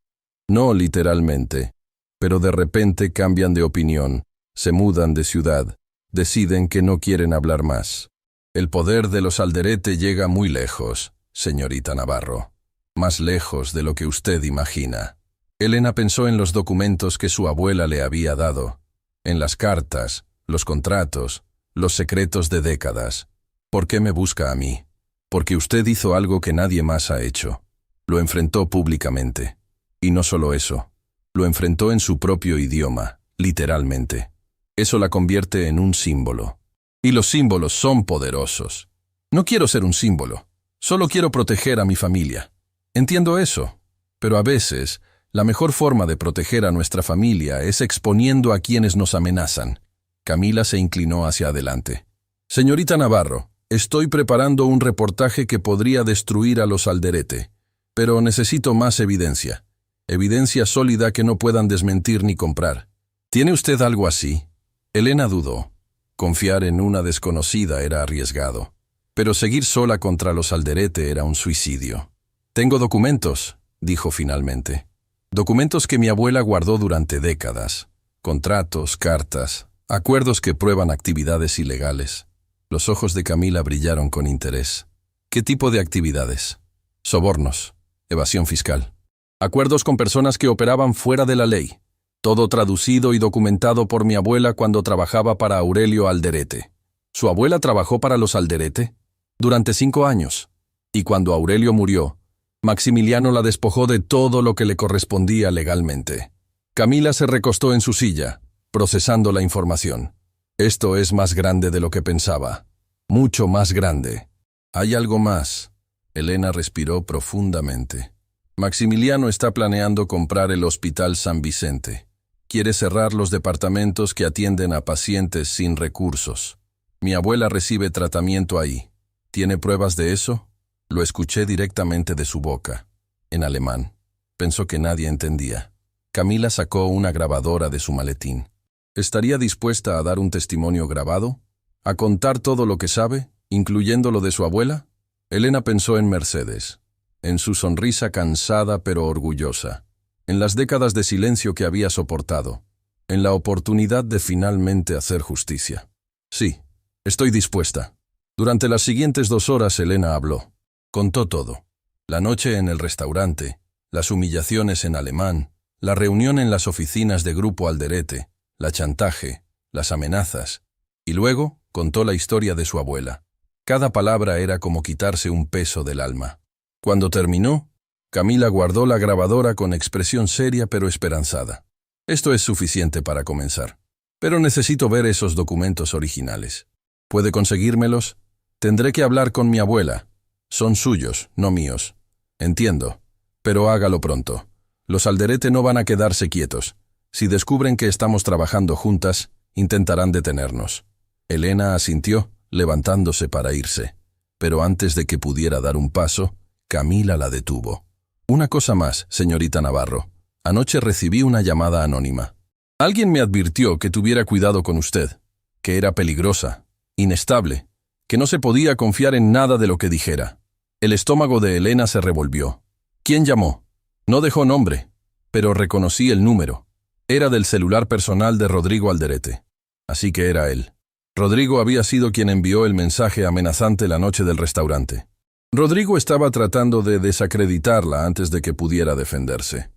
No literalmente, pero de repente cambian de opinión, se mudan de ciudad, deciden que no quieren hablar más. El poder de los Alderete llega muy lejos, señorita Navarro. Más lejos de lo que usted imagina. Elena pensó en los documentos que su abuela le había dado, en las cartas, los contratos, los secretos de décadas. ¿Por qué me busca a mí? Porque usted hizo algo que nadie más ha hecho. Lo enfrentó públicamente. Y no solo eso, lo enfrentó en su propio idioma, literalmente. Eso la convierte en un símbolo. Y los símbolos son poderosos. No quiero ser un símbolo, solo quiero proteger a mi familia. Entiendo eso, pero a veces la mejor forma de proteger a nuestra familia es exponiendo a quienes nos amenazan. Camila se inclinó hacia adelante. «Señorita Navarro, estoy preparando un reportaje que podría destruir a los Alderete, pero necesito más evidencia. Evidencia sólida que no puedan desmentir ni comprar. ¿Tiene usted algo así?» Elena dudó. Confiar en una desconocida era arriesgado, pero seguir sola contra los Alderete era un suicidio. «Tengo documentos», dijo finalmente. «Documentos que mi abuela guardó durante décadas. Contratos, cartas, acuerdos que prueban actividades ilegales». Los ojos de Camila brillaron con interés. «¿Qué tipo de actividades?» «Sobornos, evasión fiscal. Acuerdos con personas que operaban fuera de la ley. Todo traducido y documentado por mi abuela cuando trabajaba para Aurelio Alderete». ¿Su abuela trabajó para los Alderete? Durante 5 años. Y cuando Aurelio murió, Maximiliano la despojó de todo lo que le correspondía legalmente. Camila se recostó en su silla, procesando la información. «Esto es más grande de lo que pensaba. Mucho más grande. Hay algo más». Elena respiró profundamente. «Maximiliano está planeando comprar el Hospital San Vicente. Quiere cerrar los departamentos que atienden a pacientes sin recursos. Mi abuela recibe tratamiento ahí. ¿Tiene pruebas de eso?» Lo escuché directamente de su boca, en alemán. Pensó que nadie entendía. Camila sacó una grabadora de su maletín. ¿Estaría dispuesta a dar un testimonio grabado? ¿A contar todo lo que sabe, incluyendo lo de su abuela? Elena pensó en Mercedes, en su sonrisa cansada pero orgullosa, en las décadas de silencio que había soportado, en la oportunidad de finalmente hacer justicia. «Sí, estoy dispuesta». Durante las siguientes 2 horas Elena habló. Contó todo. La noche en el restaurante, las humillaciones en alemán, la reunión en las oficinas de Grupo Alderete, la chantaje, las amenazas, y luego contó la historia de su abuela. Cada palabra era como quitarse un peso del alma. Cuando terminó, Camila guardó la grabadora con expresión seria pero esperanzada. «Esto es suficiente para comenzar, pero necesito ver esos documentos originales. ¿Puede conseguírmelos? Tendré que hablar con mi abuela. Son suyos, no míos. Entiendo, pero hágalo pronto. Los Alderete no van a quedarse quietos. Si descubren que estamos trabajando juntas, intentarán detenernos. Elena asintió, levantándose para irse. Pero antes de que pudiera dar un paso, Camila la detuvo. Una cosa más, señorita Navarro. Anoche recibí una llamada anónima. Alguien me advirtió que tuviera cuidado con usted, que era peligrosa, inestable, que no se podía confiar en nada de lo que dijera. El estómago de Elena se revolvió. ¿Quién llamó? No dejó nombre, pero reconocí el número. Era del celular personal de Rodrigo Alderete. Así que era él. Rodrigo había sido quien envió el mensaje amenazante la noche del restaurante. Rodrigo estaba tratando de desacreditarla antes de que pudiera defenderse.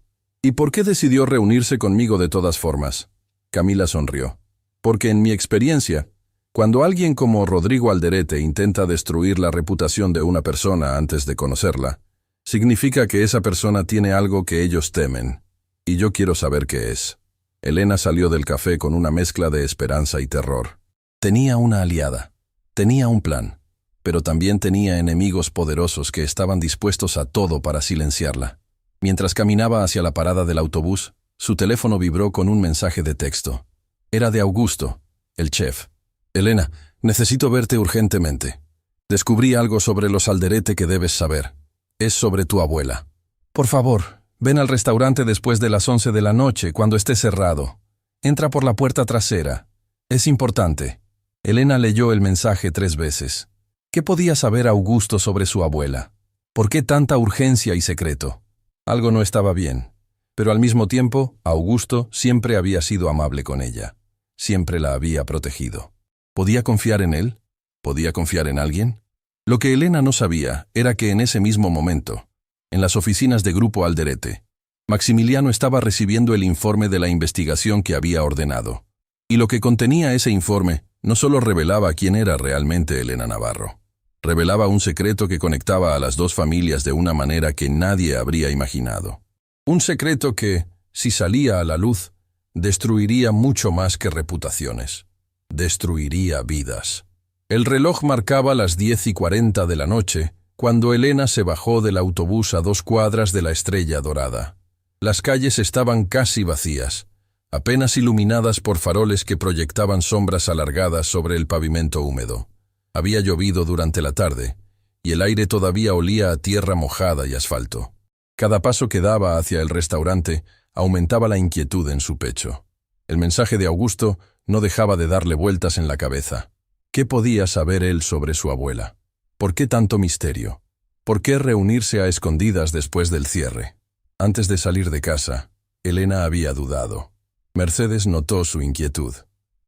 ¿Y por qué decidió reunirse conmigo de todas formas? Camila sonrió. Porque en mi experiencia, cuando alguien como Rodrigo Alderete intenta destruir la reputación de una persona antes de conocerla, significa que esa persona tiene algo que ellos temen. Y yo quiero saber qué es. Elena salió del café con una mezcla de esperanza y terror. Tenía una aliada. Tenía un plan. Pero también tenía enemigos poderosos que estaban dispuestos a todo para silenciarla. Mientras caminaba hacia la parada del autobús, su teléfono vibró con un mensaje de texto. Era de Augusto, el chef. Elena, necesito verte urgentemente. Descubrí algo sobre los Alderete que debes saber. Es sobre tu abuela. Por favor, ven al restaurante después de las 11 de la noche, cuando esté cerrado. Entra por la puerta trasera. Es importante. Elena leyó el mensaje 3 veces. ¿Qué podía saber Augusto sobre su abuela? ¿Por qué tanta urgencia y secreto? Algo no estaba bien. Pero al mismo tiempo, Augusto siempre había sido amable con ella. Siempre la había protegido. ¿Podía confiar en él? ¿Podía confiar en alguien? Lo que Elena no sabía era que en ese mismo momento, en las oficinas de Grupo Alderete, Maximiliano estaba recibiendo el informe de la investigación que había ordenado. Y lo que contenía ese informe no solo revelaba quién era realmente Elena Navarro. Revelaba un secreto que conectaba a las dos familias de una manera que nadie habría imaginado. Un secreto que, si salía a la luz, destruiría mucho más que reputaciones. Destruiría vidas. El reloj marcaba las 10:40 de la noche, cuando Elena se bajó del autobús a 2 cuadras de la Estrella Dorada. Las calles estaban casi vacías, apenas iluminadas por faroles que proyectaban sombras alargadas sobre el pavimento húmedo. Había llovido durante la tarde, y el aire todavía olía a tierra mojada y asfalto. Cada paso que daba hacia el restaurante aumentaba la inquietud en su pecho. El mensaje de Augusto no dejaba de darle vueltas en la cabeza. ¿Qué podía saber él sobre su abuela? ¿Por qué tanto misterio? ¿Por qué reunirse a escondidas después del cierre? Antes de salir de casa, Elena había dudado. Mercedes notó su inquietud.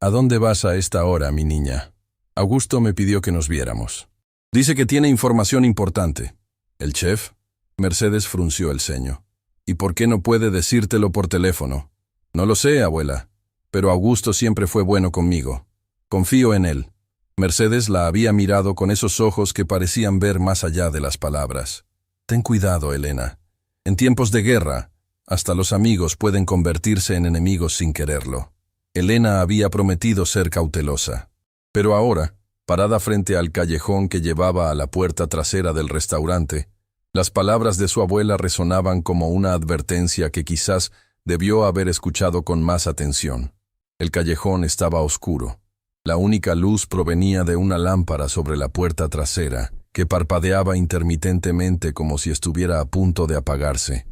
¿A dónde vas a esta hora, mi niña? Augusto me pidió que nos viéramos. Dice que tiene información importante. ¿El chef? Mercedes frunció el ceño. ¿Y por qué no puede decírtelo por teléfono? No lo sé, abuela, pero Augusto siempre fue bueno conmigo. Confío en él. Mercedes la había mirado con esos ojos que parecían ver más allá de las palabras. Ten cuidado, Elena. En tiempos de guerra, hasta los amigos pueden convertirse en enemigos sin quererlo. Elena había prometido ser cautelosa. Pero ahora, parada frente al callejón que llevaba a la puerta trasera del restaurante, las palabras de su abuela resonaban como una advertencia que quizás debió haber escuchado con más atención. El callejón estaba oscuro. La única luz provenía de una lámpara sobre la puerta trasera, que parpadeaba intermitentemente como si estuviera a punto de apagarse.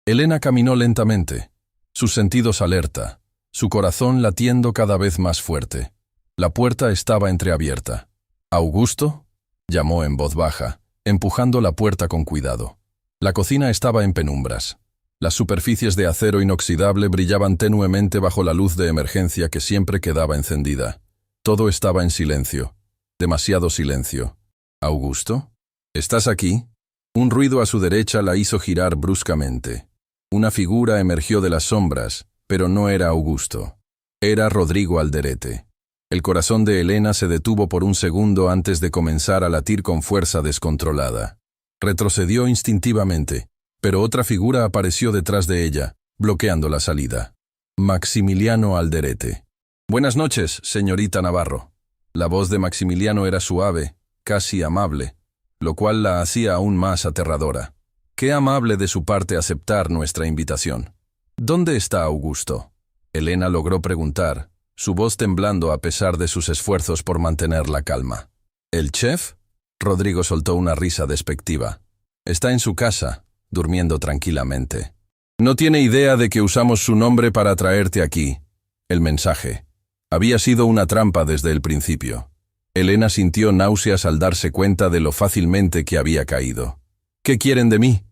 Elena caminó lentamente, sus sentidos alerta, su corazón latiendo cada vez más fuerte. La puerta estaba entreabierta. ¿Augusto? Llamó en voz baja, empujando la puerta con cuidado. La cocina estaba en penumbras. Las superficies de acero inoxidable brillaban tenuemente bajo la luz de emergencia que siempre quedaba encendida. Todo estaba en silencio. Demasiado silencio. ¿Augusto? ¿Estás aquí? Un ruido a su derecha la hizo girar bruscamente. Una figura emergió de las sombras, pero no era Augusto. Era Rodrigo Alderete. El corazón de Elena se detuvo por un segundo antes de comenzar a latir con fuerza descontrolada. Retrocedió instintivamente, pero otra figura apareció detrás de ella, bloqueando la salida. Maximiliano Alderete. Buenas noches, señorita Navarro. La voz de Maximiliano era suave, casi amable, lo cual la hacía aún más aterradora. Qué amable de su parte aceptar nuestra invitación. ¿Dónde está Augusto? Elena logró preguntar, su voz temblando a pesar de sus esfuerzos por mantener la calma. ¿El chef? Rodrigo soltó una risa despectiva. Está en su casa, durmiendo tranquilamente. No tiene idea de que usamos su nombre para traerte aquí. El mensaje. Había sido una trampa desde el principio. Elena sintió náuseas al darse cuenta de lo fácilmente que había caído. ¿Qué quieren de mí?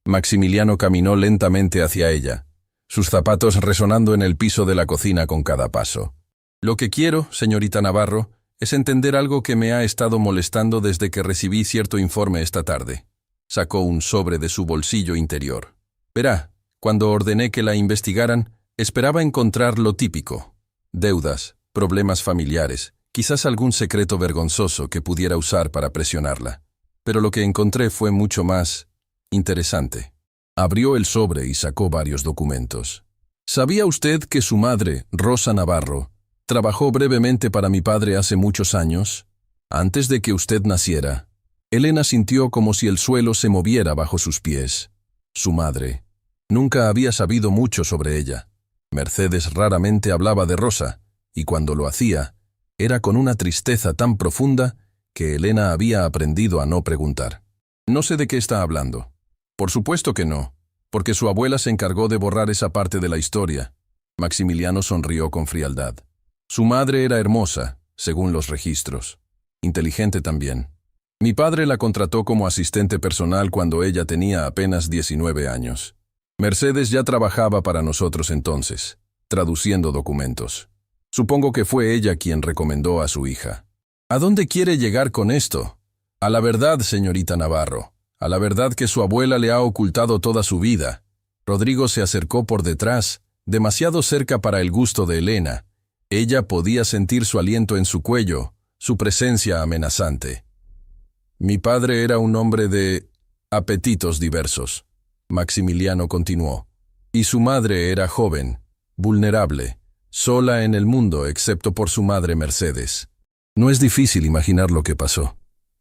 Maximiliano caminó lentamente hacia ella, sus zapatos resonando en el piso de la cocina con cada paso. Lo que quiero, señorita Navarro, es entender algo que me ha estado molestando desde que recibí cierto informe esta tarde. Sacó un sobre de su bolsillo interior. Verá, cuando ordené que la investigaran, esperaba encontrar lo típico. Deudas, problemas familiares, quizás algún secreto vergonzoso que pudiera usar para presionarla. Pero lo que encontré fue mucho más interesante. Abrió el sobre y sacó varios documentos. ¿Sabía usted que su madre, Rosa Navarro, trabajó brevemente para mi padre hace muchos años? Antes de que usted naciera. Elena sintió como si el suelo se moviera bajo sus pies. Su madre. Nunca había sabido mucho sobre ella. Mercedes raramente hablaba de Rosa, y cuando lo hacía, era con una tristeza tan profunda que Elena había aprendido a no preguntar. No sé de qué está hablando. Por supuesto que no, porque su abuela se encargó de borrar esa parte de la historia. Maximiliano sonrió con frialdad. Su madre era hermosa, según los registros. Inteligente también. Mi padre la contrató como asistente personal cuando ella tenía apenas 19 años. Mercedes ya trabajaba para nosotros entonces, traduciendo documentos. Supongo que fue ella quien recomendó a su hija. ¿A dónde quiere llegar con esto? A la verdad, señorita Navarro. A la verdad que su abuela le ha ocultado toda su vida. Rodrigo se acercó por detrás, demasiado cerca para el gusto de Elena. Ella podía sentir su aliento en su cuello, su presencia amenazante. Mi padre era un hombre de apetitos diversos, Maximiliano continuó, y su madre era joven, vulnerable, sola en el mundo excepto por su madre Mercedes. No es difícil imaginar lo que pasó.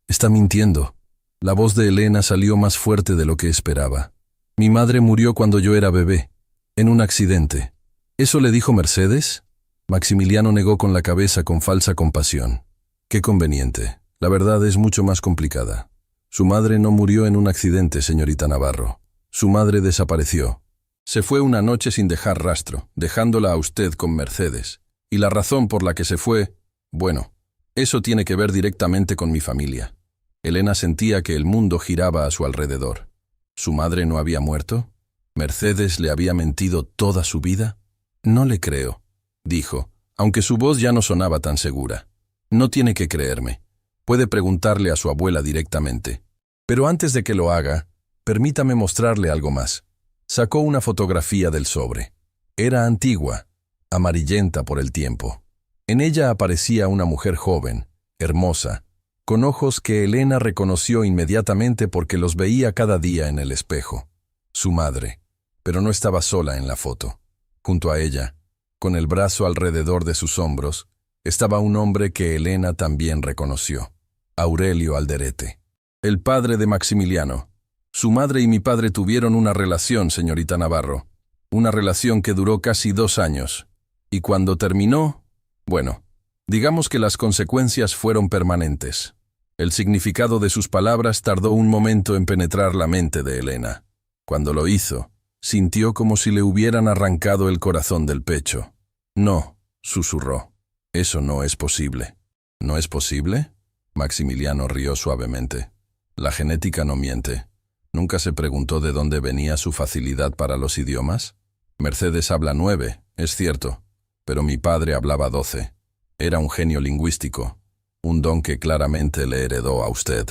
Está mintiendo. La voz de Elena salió más fuerte de lo que esperaba. Mi madre murió cuando yo era bebé, en un accidente. ¿Eso le dijo Mercedes? Maximiliano negó con la cabeza con falsa compasión. Qué conveniente. La verdad es mucho más complicada. Su madre no murió en un accidente, señorita Navarro. Su madre desapareció. Se fue una noche sin dejar rastro, dejándola a usted con Mercedes. Y la razón por la que se fue, bueno, eso tiene que ver directamente con mi familia. Elena sentía que el mundo giraba a su alrededor. ¿Su madre no había muerto? ¿Mercedes le había mentido toda su vida? No le creo, dijo, aunque su voz ya no sonaba tan segura. No tiene que creerme. Puede preguntarle a su abuela directamente. Pero antes de que lo haga, permítame mostrarle algo más. Sacó una fotografía del sobre. Era antigua, amarillenta por el tiempo. En ella aparecía una mujer joven, hermosa, con ojos que Elena reconoció inmediatamente porque los veía cada día en el espejo. Su madre, pero no estaba sola en la foto. Junto a ella, con el brazo alrededor de sus hombros, estaba un hombre que Elena también reconoció. Aurelio Alderete, el padre de Maximiliano. Su madre y mi padre tuvieron una relación, señorita Navarro. Una relación que duró casi 2 años. Y cuando terminó, bueno, digamos que las consecuencias fueron permanentes. El significado de sus palabras tardó un momento en penetrar la mente de Elena. Cuando lo hizo, sintió como si le hubieran arrancado el corazón del pecho. No, susurró. Eso no es posible. ¿No es posible? Maximiliano rió suavemente. La genética no miente. ¿Nunca se preguntó de dónde venía su facilidad para los idiomas? Mercedes habla 9, es cierto, pero mi padre hablaba 12. Era un genio lingüístico, un don que claramente le heredó a usted.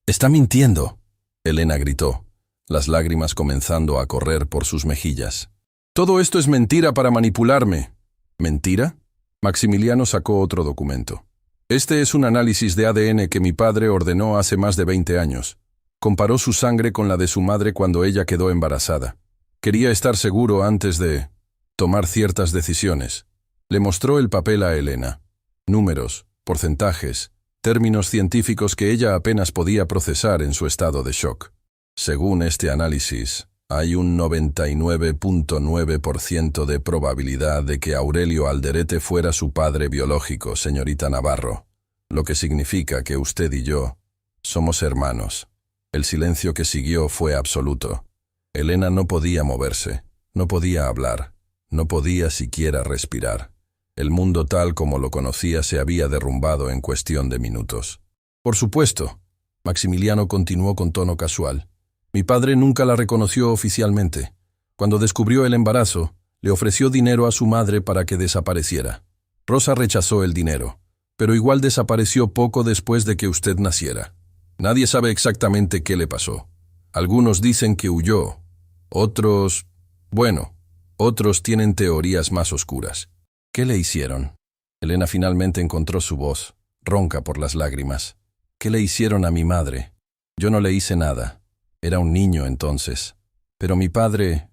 «¡Está mintiendo!», Elena gritó, las lágrimas comenzando a correr por sus mejillas. «Todo esto es mentira para manipularme». ¿Mentira? Maximiliano sacó otro documento. Este es un análisis de ADN que mi padre ordenó hace más de 20 años. Comparó su sangre con la de su madre cuando ella quedó embarazada. Quería estar seguro antes de tomar ciertas decisiones. Le mostró el papel a Elena. Números, porcentajes, términos científicos que ella apenas podía procesar en su estado de shock. Según este análisis, hay un 99.9% de probabilidad de que Aurelio Alderete fuera su padre biológico, señorita Navarro, lo que significa que usted y yo somos hermanos. El silencio que siguió fue absoluto. Elena no podía moverse, no podía hablar, no podía siquiera respirar. El mundo tal como lo conocía se había derrumbado en cuestión de minutos. Por supuesto, Maximiliano continuó con tono casual. Mi padre nunca la reconoció oficialmente. Cuando descubrió el embarazo, le ofreció dinero a su madre para que desapareciera. Rosa rechazó el dinero, pero igual desapareció poco después de que usted naciera. Nadie sabe exactamente qué le pasó. Algunos dicen que huyó. Otros tienen teorías más oscuras. ¿Qué le hicieron? Elena finalmente encontró su voz, ronca por las lágrimas. ¿Qué le hicieron a mi madre? Yo no le hice nada. Era un niño entonces. Pero mi padre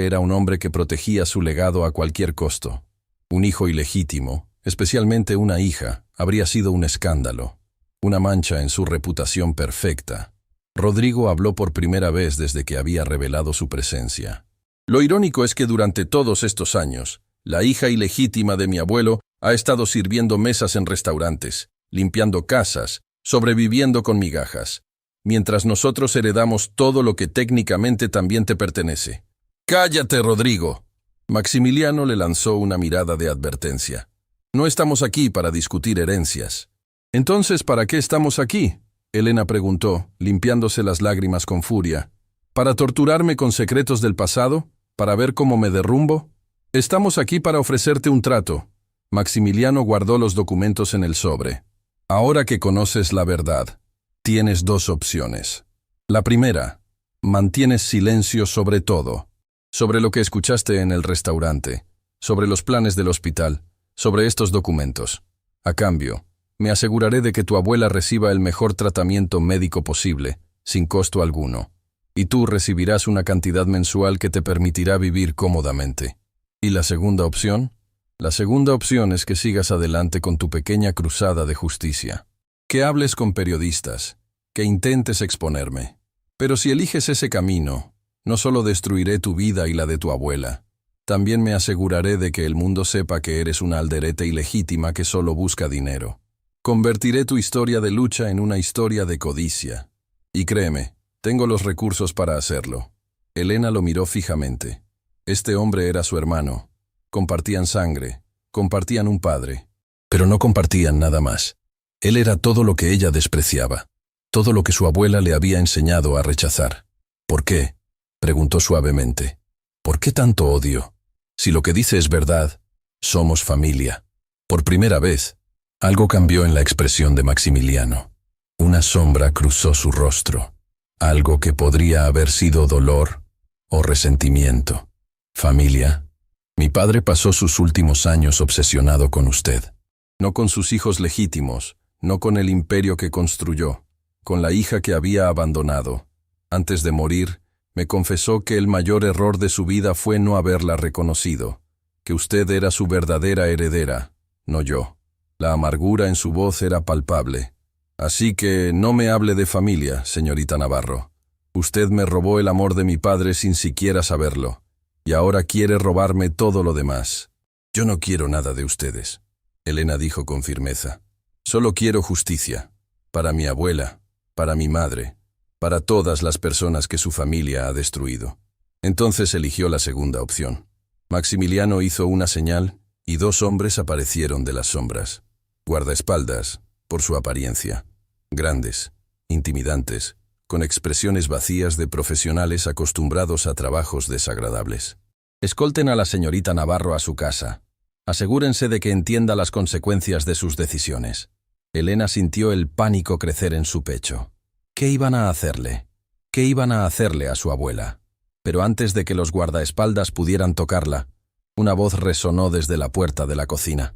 era un hombre que protegía su legado a cualquier costo. Un hijo ilegítimo, especialmente una hija, habría sido un escándalo, una mancha en su reputación perfecta. Rodrigo habló por primera vez desde que había revelado su presencia. Lo irónico es que durante todos estos años, la hija ilegítima de mi abuelo ha estado sirviendo mesas en restaurantes, limpiando casas, sobreviviendo con migajas, mientras nosotros heredamos todo lo que técnicamente también te pertenece. ¡Cállate, Rodrigo! Maximiliano le lanzó una mirada de advertencia. No estamos aquí para discutir herencias. Entonces, ¿para qué estamos aquí? Elena preguntó, limpiándose las lágrimas con furia. ¿Para torturarme con secretos del pasado? ¿Para ver cómo me derrumbo? Estamos aquí para ofrecerte un trato. Maximiliano guardó los documentos en el sobre. Ahora que conoces la verdad, tienes dos opciones. La primera, mantienes silencio sobre todo, sobre lo que escuchaste en el restaurante, sobre los planes del hospital, sobre estos documentos. A cambio, me aseguraré de que tu abuela reciba el mejor tratamiento médico posible, sin costo alguno, y tú recibirás una cantidad mensual que te permitirá vivir cómodamente. ¿Y la segunda opción? La segunda opción es que sigas adelante con tu pequeña cruzada de justicia, que hables con periodistas, que intentes exponerme. Pero si eliges ese camino, no solo destruiré tu vida y la de tu abuela, también me aseguraré de que el mundo sepa que eres una Alderete ilegítima que solo busca dinero. Convertiré tu historia de lucha en una historia de codicia. Y créeme, tengo los recursos para hacerlo. Elena lo miró fijamente. Este hombre era su hermano. Compartían sangre, compartían un padre, pero no compartían nada más. Él era todo lo que ella despreciaba, todo lo que su abuela le había enseñado a rechazar. ¿Por qué?, preguntó suavemente. ¿Por qué tanto odio? Si lo que dice es verdad, somos familia. Por primera vez, algo cambió en la expresión de Maximiliano. Una sombra cruzó su rostro, algo que podría haber sido dolor o resentimiento. Familia. Mi padre pasó sus últimos años obsesionado con usted. No con sus hijos legítimos, no con el imperio que construyó, con la hija que había abandonado. Antes de morir, me confesó que el mayor error de su vida fue no haberla reconocido, que usted era su verdadera heredera, no yo. La amargura en su voz era palpable. Así que no me hable de familia, señorita Navarro. Usted me robó el amor de mi padre sin siquiera saberlo. Y ahora quiere robarme todo lo demás. Yo no quiero nada de ustedes, Elena dijo con firmeza. Solo quiero justicia, para mi abuela, para mi madre, para todas las personas que su familia ha destruido. Entonces eligió la segunda opción. Maximiliano hizo una señal y dos hombres aparecieron de las sombras. Guardaespaldas, por su apariencia. Grandes, intimidantes, con expresiones vacías de profesionales acostumbrados a trabajos desagradables. Escolten a la señorita Navarro a su casa. Asegúrense de que entienda las consecuencias de sus decisiones. Elena sintió el pánico crecer en su pecho. ¿Qué iban a hacerle? ¿Qué iban a hacerle a su abuela? Pero antes de que los guardaespaldas pudieran tocarla, una voz resonó desde la puerta de la cocina.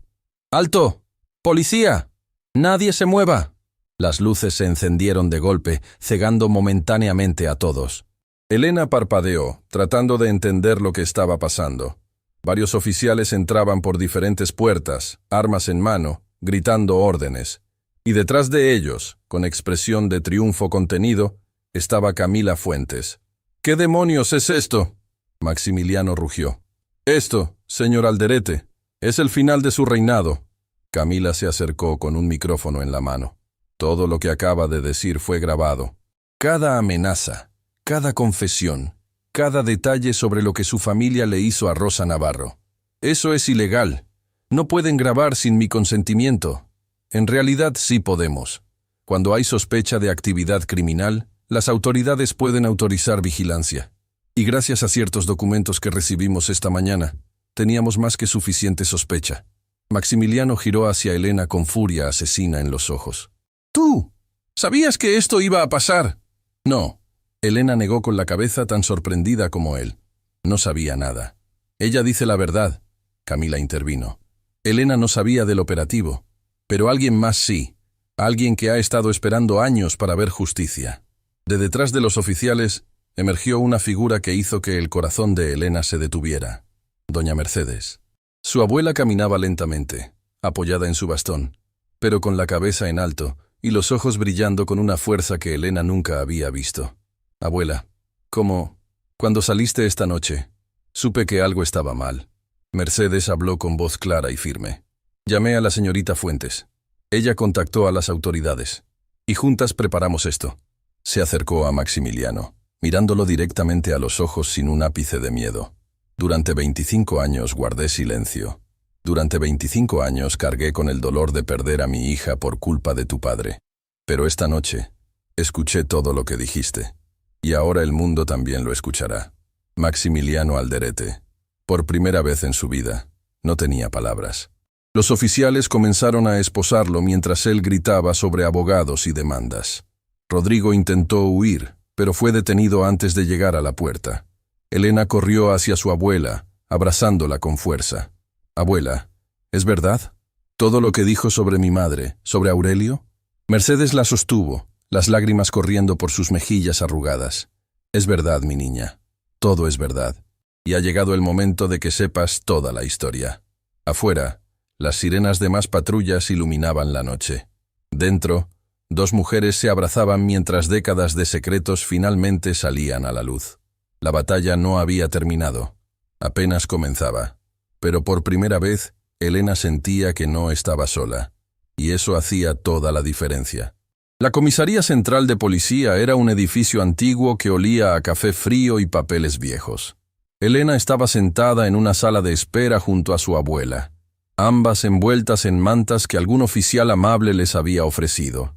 ¡Alto! ¡Policía! ¡Nadie se mueva! Las luces se encendieron de golpe, cegando momentáneamente a todos. Elena parpadeó, tratando de entender lo que estaba pasando. Varios oficiales entraban por diferentes puertas, armas en mano, gritando órdenes. Y detrás de ellos, con expresión de triunfo contenido, estaba Camila Fuentes. —¿Qué demonios es esto? Maximiliano rugió. —Esto, señor Alderete, es el final de su reinado. Camila se acercó con un micrófono en la mano. Todo lo que acaba de decir fue grabado. Cada amenaza, cada confesión, cada detalle sobre lo que su familia le hizo a Rosa Navarro. Eso es ilegal. No pueden grabar sin mi consentimiento. En realidad sí podemos. Cuando hay sospecha de actividad criminal, las autoridades pueden autorizar vigilancia. Y gracias a ciertos documentos que recibimos esta mañana, teníamos más que suficiente sospecha. Maximiliano giró hacia Elena con furia asesina en los ojos. —¿Tú? ¿Sabías que esto iba a pasar? No. Elena negó con la cabeza tan sorprendida como él. No sabía nada. Ella dice la verdad. Camila intervino. Elena no sabía del operativo, pero alguien más sí. Alguien que ha estado esperando años para ver justicia. De detrás de los oficiales emergió una figura que hizo que el corazón de Elena se detuviera. Doña Mercedes. Su abuela caminaba lentamente, apoyada en su bastón, pero con la cabeza en alto y los ojos brillando con una fuerza que Elena nunca había visto. Abuela, cuando saliste esta noche, supe que algo estaba mal. Mercedes habló con voz clara y firme. Llamé a la señorita Fuentes. Ella contactó a las autoridades. Y juntas preparamos esto. Se acercó a Maximiliano, mirándolo directamente a los ojos sin un ápice de miedo. Durante 25 años guardé silencio. Durante 25 años cargué con el dolor de perder a mi hija por culpa de tu padre. Pero esta noche, escuché todo lo que dijiste. Y ahora el mundo también lo escuchará. Maximiliano Alderete, por primera vez en su vida, no tenía palabras. Los oficiales comenzaron a esposarlo mientras él gritaba sobre abogados y demandas. Rodrigo intentó huir, pero fue detenido antes de llegar a la puerta. Elena corrió hacia su abuela, abrazándola con fuerza. Abuela, ¿es verdad? ¿Todo lo que dijo sobre mi madre, sobre Aurelio? Mercedes la sostuvo, las lágrimas corriendo por sus mejillas arrugadas. Es verdad, mi niña. Todo es verdad. Y ha llegado el momento de que sepas toda la historia. Afuera, las sirenas de más patrullas iluminaban la noche. Dentro, dos mujeres se abrazaban mientras décadas de secretos finalmente salían a la luz. La batalla no había terminado. Apenas comenzaba. Pero por primera vez, Elena sentía que no estaba sola. Y eso hacía toda la diferencia. La Comisaría Central de Policía era un edificio antiguo que olía a café frío y papeles viejos. Elena estaba sentada en una sala de espera junto a su abuela, ambas envueltas en mantas que algún oficial amable les había ofrecido.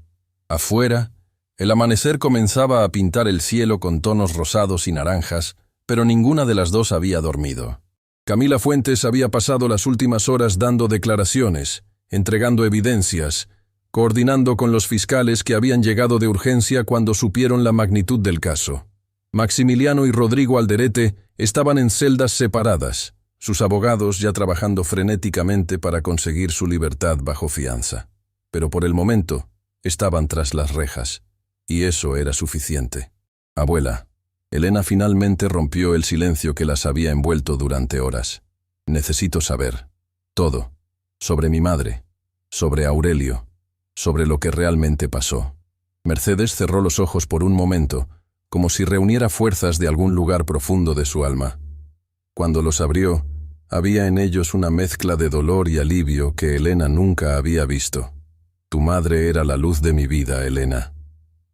Afuera, el amanecer comenzaba a pintar el cielo con tonos rosados y naranjas, pero ninguna de las dos había dormido. Camila Fuentes había pasado las últimas horas dando declaraciones, entregando evidencias, coordinando con los fiscales que habían llegado de urgencia cuando supieron la magnitud del caso. Maximiliano y Rodrigo Alderete estaban en celdas separadas, sus abogados ya trabajando frenéticamente para conseguir su libertad bajo fianza. Pero por el momento, estaban tras las rejas, y eso era suficiente. Abuela, Elena finalmente rompió el silencio que las había envuelto durante horas. Necesito saber todo, sobre mi madre, sobre Aurelio, sobre lo que realmente pasó. Mercedes cerró los ojos por un momento, como si reuniera fuerzas de algún lugar profundo de su alma. Cuando los abrió, había en ellos una mezcla de dolor y alivio que Elena nunca había visto. Tu madre era la luz de mi vida, Elena.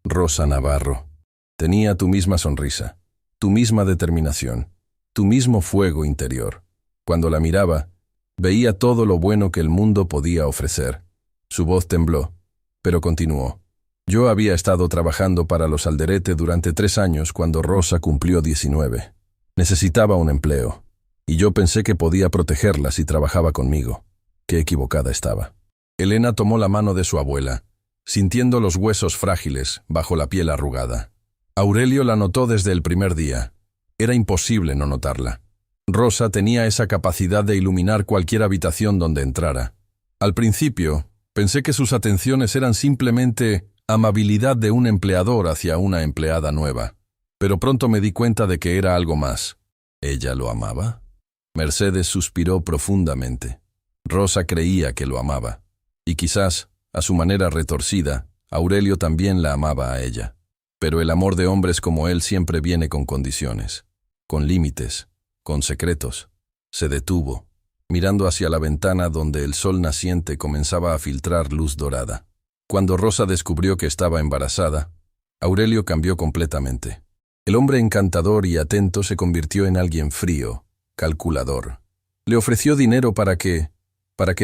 Rosa Navarro. Tenía tu misma sonrisa, tu misma determinación, tu mismo fuego interior. Cuando la miraba, veía todo lo bueno que el mundo podía ofrecer. Su voz tembló, pero continuó. Yo había estado trabajando para los Alderete durante 3 años cuando Rosa cumplió 19. Necesitaba un empleo, y yo pensé que podía protegerla si trabajaba conmigo. Qué equivocada estaba. Elena tomó la mano de su abuela, sintiendo los huesos frágiles bajo la piel arrugada. Aurelio la notó desde el primer día. Era imposible no notarla. Rosa tenía esa capacidad de iluminar cualquier habitación donde entrara. Al principio, pensé que sus atenciones eran simplemente amabilidad de un empleador hacia una empleada nueva. Pero pronto me di cuenta de que era algo más. ¿Ella lo amaba? Mercedes suspiró profundamente. Rosa creía que lo amaba. Y quizás, a su manera retorcida, Aurelio también la amaba a ella. Pero el amor de hombres como él siempre viene con condiciones, con límites, con secretos. Se detuvo, mirando hacia la ventana donde el sol naciente comenzaba a filtrar luz dorada. Cuando Rosa descubrió que estaba embarazada, Aurelio cambió completamente. El hombre encantador y atento se convirtió en alguien frío, calculador. Le ofreció dinero para que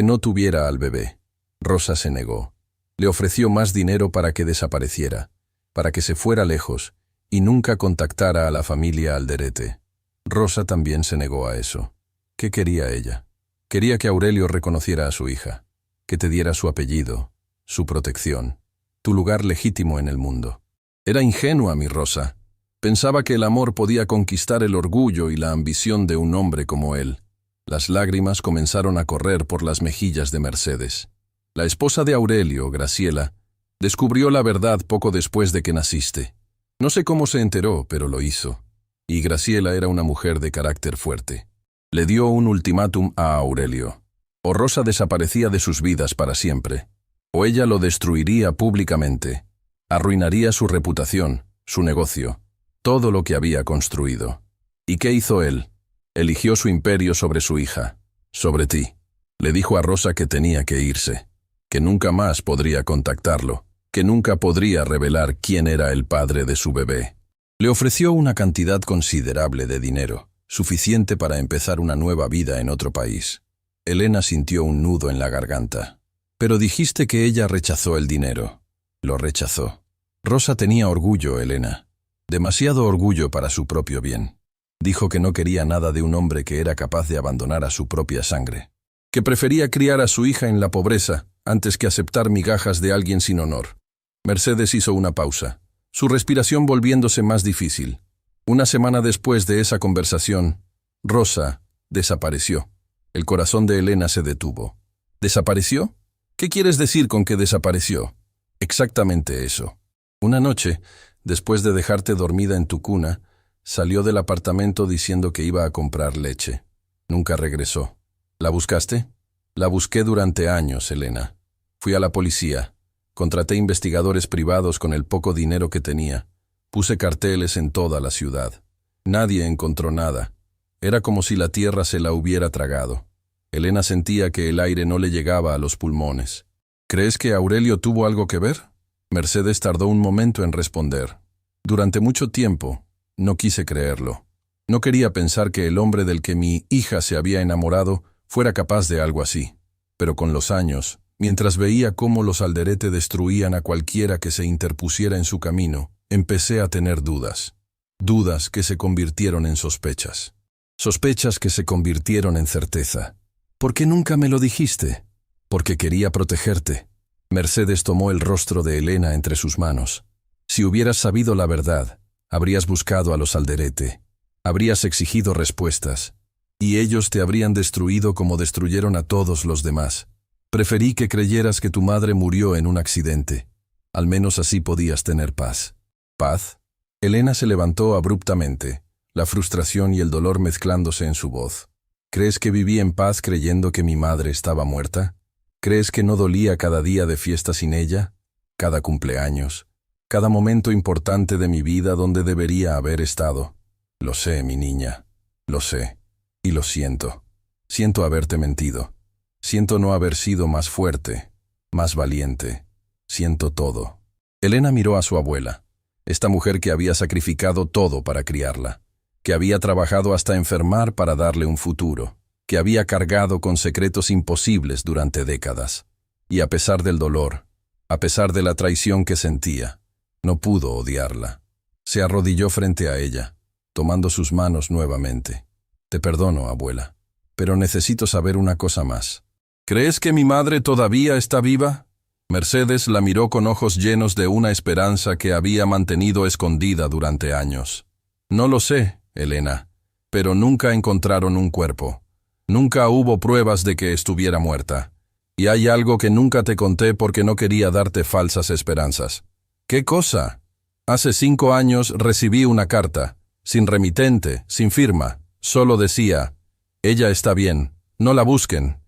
no tuviera al bebé. Rosa se negó. Le ofreció más dinero para que desapareciera, para que se fuera lejos y nunca contactara a la familia Alderete. Rosa también se negó a eso. ¿Qué quería ella? Quería que Aurelio reconociera a su hija, que te diera su apellido, su protección, tu lugar legítimo en el mundo. Era ingenua mi Rosa. Pensaba que el amor podía conquistar el orgullo y la ambición de un hombre como él. Las lágrimas comenzaron a correr por las mejillas de Mercedes. La esposa de Aurelio, Graciela, descubrió la verdad poco después de que naciste. No sé cómo se enteró, pero lo hizo. Y Graciela era una mujer de carácter fuerte. Le dio un ultimátum a Aurelio. O Rosa desaparecía de sus vidas para siempre, o ella lo destruiría públicamente. Arruinaría su reputación, su negocio, todo lo que había construido. ¿Y qué hizo él? Eligió su imperio sobre su hija, sobre ti. Le dijo a Rosa que tenía que irse, que nunca más podría contactarlo, que nunca podría revelar quién era el padre de su bebé. Le ofreció una cantidad considerable de dinero, suficiente para empezar una nueva vida en otro país. Elena sintió un nudo en la garganta. Pero dijiste que ella rechazó el dinero. Lo rechazó. Rosa tenía orgullo, Elena. Demasiado orgullo para su propio bien. Dijo que no quería nada de un hombre que era capaz de abandonar a su propia sangre. Que prefería criar a su hija en la pobreza antes que aceptar migajas de alguien sin honor. Mercedes hizo una pausa, su respiración volviéndose más difícil. Una semana después de esa conversación, Rosa desapareció. El corazón de Elena se detuvo. ¿Desapareció? ¿Qué quieres decir con que desapareció? Exactamente eso. Una noche, después de dejarte dormida en tu cuna, salió del apartamento diciendo que iba a comprar leche. Nunca regresó. ¿La buscaste? La busqué durante años, Elena. Fui a la policía. Contraté investigadores privados con el poco dinero que tenía. Puse carteles en toda la ciudad. Nadie encontró nada. Era como si la tierra se la hubiera tragado. Elena sentía que el aire no le llegaba a los pulmones. ¿Crees que Aurelio tuvo algo que ver? Mercedes tardó un momento en responder. Durante mucho tiempo, no quise creerlo. No quería pensar que el hombre del que mi hija se había enamorado fuera capaz de algo así. Pero con los años, mientras veía cómo los Alderete destruían a cualquiera que se interpusiera en su camino, empecé a tener dudas. Dudas que se convirtieron en sospechas. Sospechas que se convirtieron en certeza. ¿Por qué nunca me lo dijiste? Porque quería protegerte. Mercedes tomó el rostro de Elena entre sus manos. Si hubieras sabido la verdad, habrías buscado a los Alderete. Habrías exigido respuestas. Y ellos te habrían destruido como destruyeron a todos los demás. Preferí que creyeras que tu madre murió en un accidente. Al menos así podías tener paz. ¿Paz? Elena se levantó abruptamente, la frustración y el dolor mezclándose en su voz. ¿Crees que viví en paz creyendo que mi madre estaba muerta? ¿Crees que no dolía cada día de fiesta sin ella? Cada cumpleaños, cada momento importante de mi vida donde debería haber estado. Lo sé, mi niña, lo sé, y lo siento. Siento haberte mentido. Siento no haber sido más fuerte, más valiente. Siento todo. Elena miró a su abuela, esta mujer que había sacrificado todo para criarla, que había trabajado hasta enfermar para darle un futuro, que había cargado con secretos imposibles durante décadas. Y a pesar del dolor, a pesar de la traición que sentía, no pudo odiarla. Se arrodilló frente a ella, tomando sus manos nuevamente. Te perdono, abuela, pero necesito saber una cosa más. ¿Crees que mi madre todavía está viva? Mercedes la miró con ojos llenos de una esperanza que había mantenido escondida durante años. No lo sé, Elena, pero nunca encontraron un cuerpo. Nunca hubo pruebas de que estuviera muerta. Y hay algo que nunca te conté porque no quería darte falsas esperanzas. ¿Qué cosa? Hace 5 años recibí una carta, sin remitente, sin firma. Solo decía, ella está bien, no la busquen.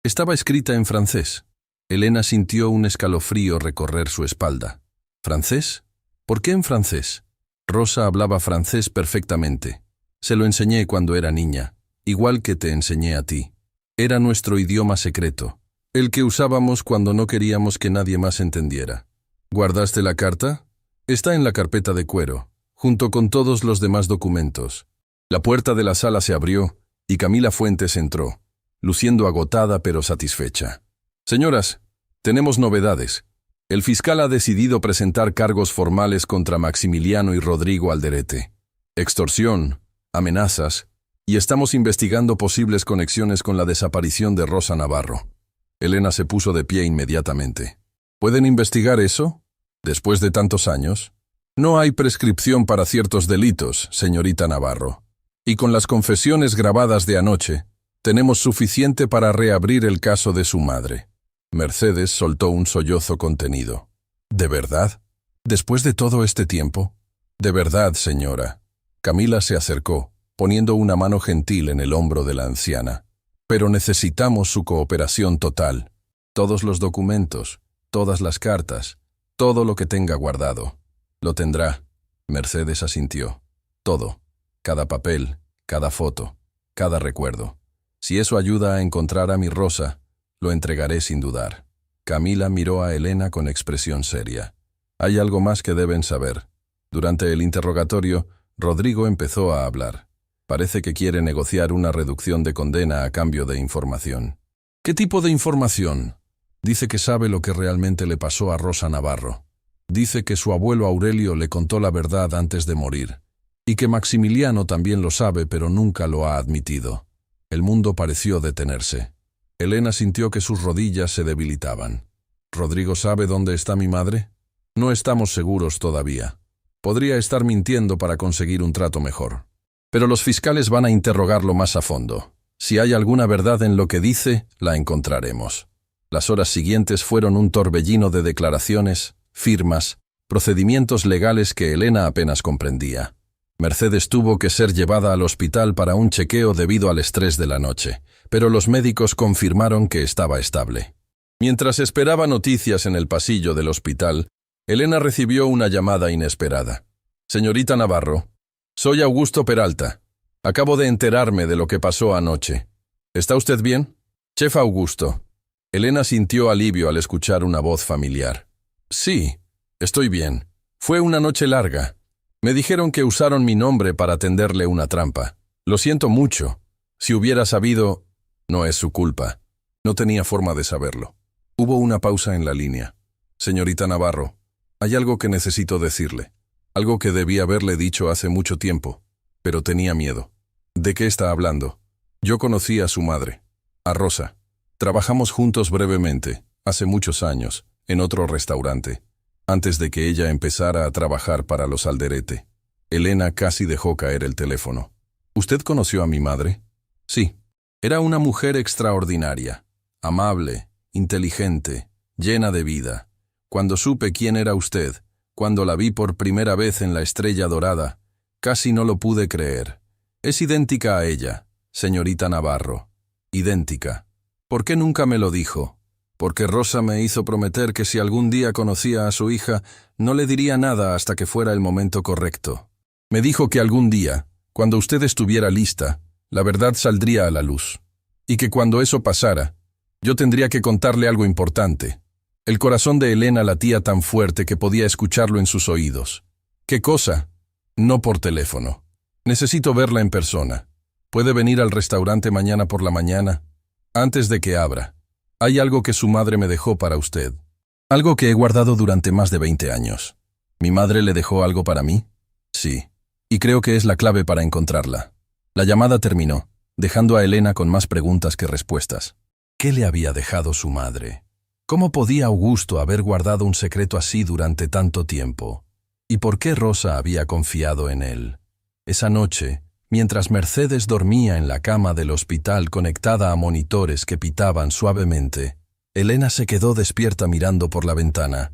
Estaba escrita en francés. Elena sintió un escalofrío recorrer su espalda. ¿Francés? ¿Por qué en francés? Rosa hablaba francés perfectamente. Se lo enseñé cuando era niña, igual que te enseñé a ti. Era nuestro idioma secreto, el que usábamos cuando no queríamos que nadie más entendiera. ¿Guardaste la carta? Está en la carpeta de cuero, junto con todos los demás documentos. La puerta de la sala se abrió y Camila Fuentes entró, luciendo agotada pero satisfecha. Señoras, tenemos novedades. El fiscal ha decidido presentar cargos formales contra Maximiliano y Rodrigo Alderete. Extorsión, amenazas, y estamos investigando posibles conexiones con la desaparición de Rosa Navarro. Elena se puso de pie inmediatamente. ¿Pueden investigar eso? ¿Después de tantos años? No hay prescripción para ciertos delitos, señorita Navarro. Y con las confesiones grabadas de anoche, tenemos suficiente para reabrir el caso de su madre. Mercedes soltó un sollozo contenido. ¿De verdad? ¿Después de todo este tiempo? De verdad, señora. Camila se acercó, poniendo una mano gentil en el hombro de la anciana. Pero necesitamos su cooperación total. Todos los documentos, todas las cartas, todo lo que tenga guardado. Lo tendrá. Mercedes asintió. Todo. Cada papel, cada foto, cada recuerdo. Si eso ayuda a encontrar a mi Rosa, lo entregaré sin dudar. Camila miró a Elena con expresión seria. Hay algo más que deben saber. Durante el interrogatorio, Rodrigo empezó a hablar. Parece que quiere negociar una reducción de condena a cambio de información. ¿Qué tipo de información? Dice que sabe lo que realmente le pasó a Rosa Navarro. Dice que su abuelo Aurelio le contó la verdad antes de morir. Y que Maximiliano también lo sabe, pero nunca lo ha admitido. El mundo pareció detenerse. Elena sintió que sus rodillas se debilitaban. ¿Rodrigo sabe dónde está mi madre? No estamos seguros todavía. Podría estar mintiendo para conseguir un trato mejor. Pero los fiscales van a interrogarlo más a fondo. Si hay alguna verdad en lo que dice, la encontraremos. Las horas siguientes fueron un torbellino de declaraciones, firmas, procedimientos legales que Elena apenas comprendía. Mercedes tuvo que ser llevada al hospital para un chequeo debido al estrés de la noche, pero los médicos confirmaron que estaba estable. Mientras esperaba noticias en el pasillo del hospital, Elena recibió una llamada inesperada. «Señorita Navarro, soy Augusto Peralta. Acabo de enterarme de lo que pasó anoche. ¿Está usted bien?» «Chef Augusto». Elena sintió alivio al escuchar una voz familiar. «Sí, estoy bien. Fue una noche larga. Me dijeron que usaron mi nombre para tenderle una trampa. Lo siento mucho. Si hubiera sabido, no es su culpa. No tenía forma de saberlo». Hubo una pausa en la línea. «Señorita Navarro, hay algo que necesito decirle. Algo que debí haberle dicho hace mucho tiempo, pero tenía miedo». «¿De qué está hablando?» «Yo conocí a su madre, a Rosa. Trabajamos juntos brevemente, hace muchos años, en otro restaurante, antes de que ella empezara a trabajar para los Alderete». Elena casi dejó caer el teléfono. «¿Usted conoció a mi madre?» «Sí. Era una mujer extraordinaria, amable, inteligente, llena de vida. Cuando supe quién era usted, cuando la vi por primera vez en la Estrella Dorada, casi no lo pude creer. Es idéntica a ella, señorita Navarro. Idéntica. ¿Por qué nunca me lo dijo? Porque Rosa me hizo prometer que si algún día conocía a su hija, no le diría nada hasta que fuera el momento correcto. Me dijo que algún día, cuando usted estuviera lista, la verdad saldría a la luz. Y que cuando eso pasara, yo tendría que contarle algo importante». El corazón de Elena latía tan fuerte que podía escucharlo en sus oídos. «¿Qué cosa?» «No por teléfono. Necesito verla en persona. ¿Puede venir al restaurante mañana por la mañana? Antes de que abra. Hay algo que su madre me dejó para usted. Algo que he guardado durante más de 20 años. ¿Mi madre le dejó algo para mí?» «Sí. Y creo que es la clave para encontrarla». La llamada terminó, dejando a Elena con más preguntas que respuestas. ¿Qué le había dejado su madre? ¿Cómo podía Augusto haber guardado un secreto así durante tanto tiempo? ¿Y por qué Rosa había confiado en él? Esa noche, mientras Mercedes dormía en la cama del hospital conectada a monitores que pitaban suavemente, Elena se quedó despierta mirando por la ventana.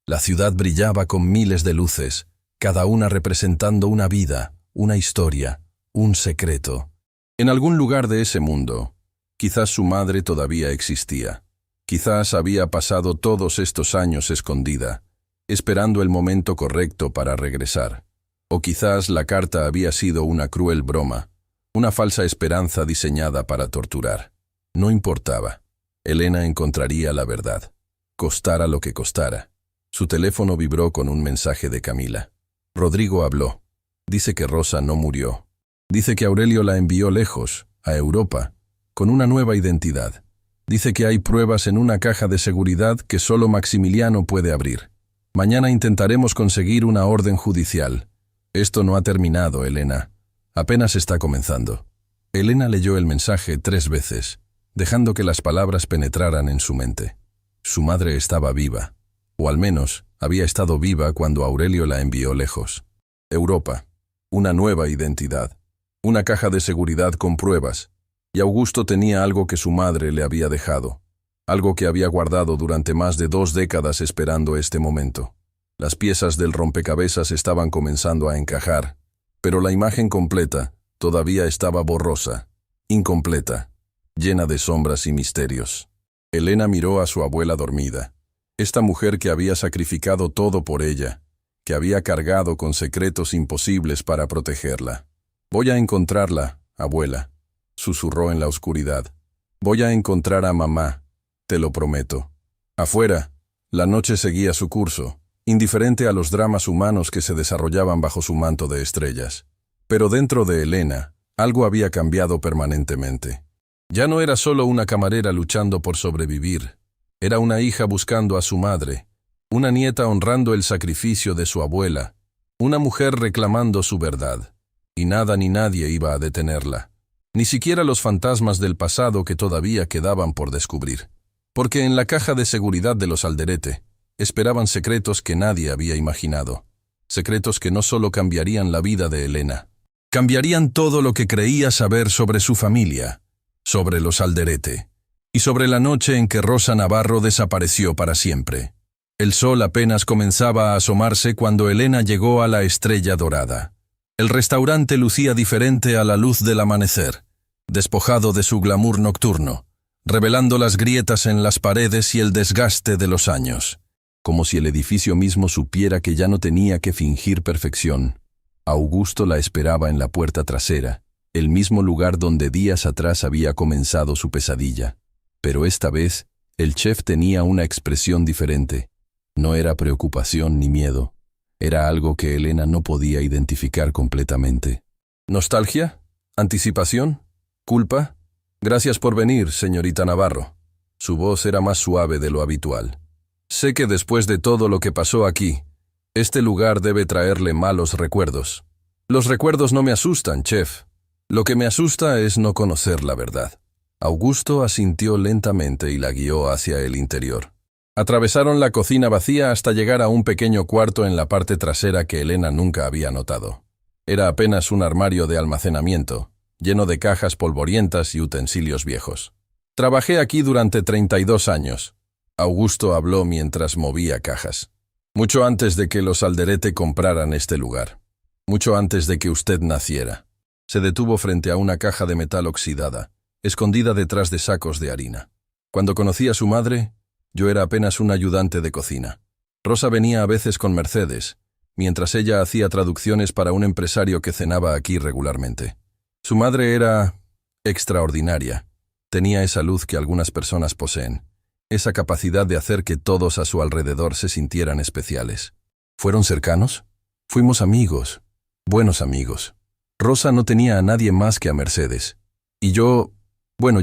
La ciudad brillaba con miles de luces, cada una representando una vida, una historia, un secreto. En algún lugar de ese mundo, quizás su madre todavía existía. Quizás había pasado todos estos años escondida, esperando el momento correcto para regresar. O quizás la carta había sido una cruel broma, una falsa esperanza diseñada para torturar. No importaba. Elena encontraría la verdad, costara lo que costara. Su teléfono vibró con un mensaje de Camila. Rodrigo habló. Dice que Rosa no murió. Dice que Aurelio la envió lejos, a Europa, con una nueva identidad. Dice que hay pruebas en una caja de seguridad que solo Maximiliano puede abrir. Mañana intentaremos conseguir una orden judicial. Esto no ha terminado, Elena. Apenas está comenzando. Elena leyó el mensaje 3 veces, dejando que las palabras penetraran en su mente. Su madre estaba viva, o al menos había estado viva cuando Aurelio la envió lejos. Europa, una nueva identidad, una caja de seguridad con pruebas, y Augusto tenía algo que su madre le había dejado, algo que había guardado durante más de 2 décadas esperando este momento. Las piezas del rompecabezas estaban comenzando a encajar, pero la imagen completa todavía estaba borrosa, incompleta, llena de sombras y misterios. Elena miró a su abuela dormida, esta mujer que había sacrificado todo por ella, que había cargado con secretos imposibles para protegerla. «Voy a encontrarla, abuela», susurró en la oscuridad. «Voy a encontrar a mamá, te lo prometo». Afuera, la noche seguía su curso, indiferente a los dramas humanos que se desarrollaban bajo su manto de estrellas. Pero dentro de Elena, algo había cambiado permanentemente. Ya no era solo una camarera luchando por sobrevivir, era una hija buscando a su madre, una nieta honrando el sacrificio de su abuela, una mujer reclamando su verdad. Y nada ni nadie iba a detenerla, ni siquiera los fantasmas del pasado que todavía quedaban por descubrir. Porque en la caja de seguridad de los Alderete esperaban secretos que nadie había imaginado, secretos que no solo cambiarían la vida de Elena, cambiarían todo lo que creía saber sobre su familia, sobre los Alderete, y sobre la noche en que Rosa Navarro desapareció para siempre. El sol apenas comenzaba a asomarse cuando Elena llegó a la Estrella Dorada. El restaurante lucía diferente a la luz del amanecer, despojado de su glamour nocturno, revelando las grietas en las paredes y el desgaste de los años, como si el edificio mismo supiera que ya no tenía que fingir perfección. Augusto la esperaba en la puerta trasera, el mismo lugar donde días atrás había comenzado su pesadilla. Pero esta vez, el chef tenía una expresión diferente. No era preocupación ni miedo. Era algo que Elena no podía identificar completamente. ¿Nostalgia? ¿Anticipación? ¿Culpa? Gracias por venir, señorita Navarro. Su voz era más suave de lo habitual. Sé que después de todo lo que pasó aquí, este lugar debe traerle malos recuerdos. Los recuerdos no me asustan, chef. Lo que me asusta es no conocer la verdad. Augusto asintió lentamente y la guió hacia el interior. Atravesaron la cocina vacía hasta llegar a un pequeño cuarto en la parte trasera que Elena nunca había notado. Era apenas un armario de almacenamiento, lleno de cajas polvorientas y utensilios viejos. Trabajé aquí durante 32 años. Augusto habló mientras movía cajas. Mucho antes de que los Alderete compraran este lugar. Mucho antes de que usted naciera. Se detuvo frente a una caja de metal oxidada, escondida detrás de sacos de harina. Cuando conocí a su madre, yo era apenas un ayudante de cocina. Rosa venía a veces con Mercedes, mientras ella hacía traducciones para un empresario que cenaba aquí regularmente. Su madre era extraordinaria. Tenía esa luz que algunas personas poseen, esa capacidad de hacer que todos a su alrededor se sintieran especiales. ¿Fueron cercanos? Fuimos amigos, buenos amigos. Rosa no tenía a nadie más que a Mercedes. Y yo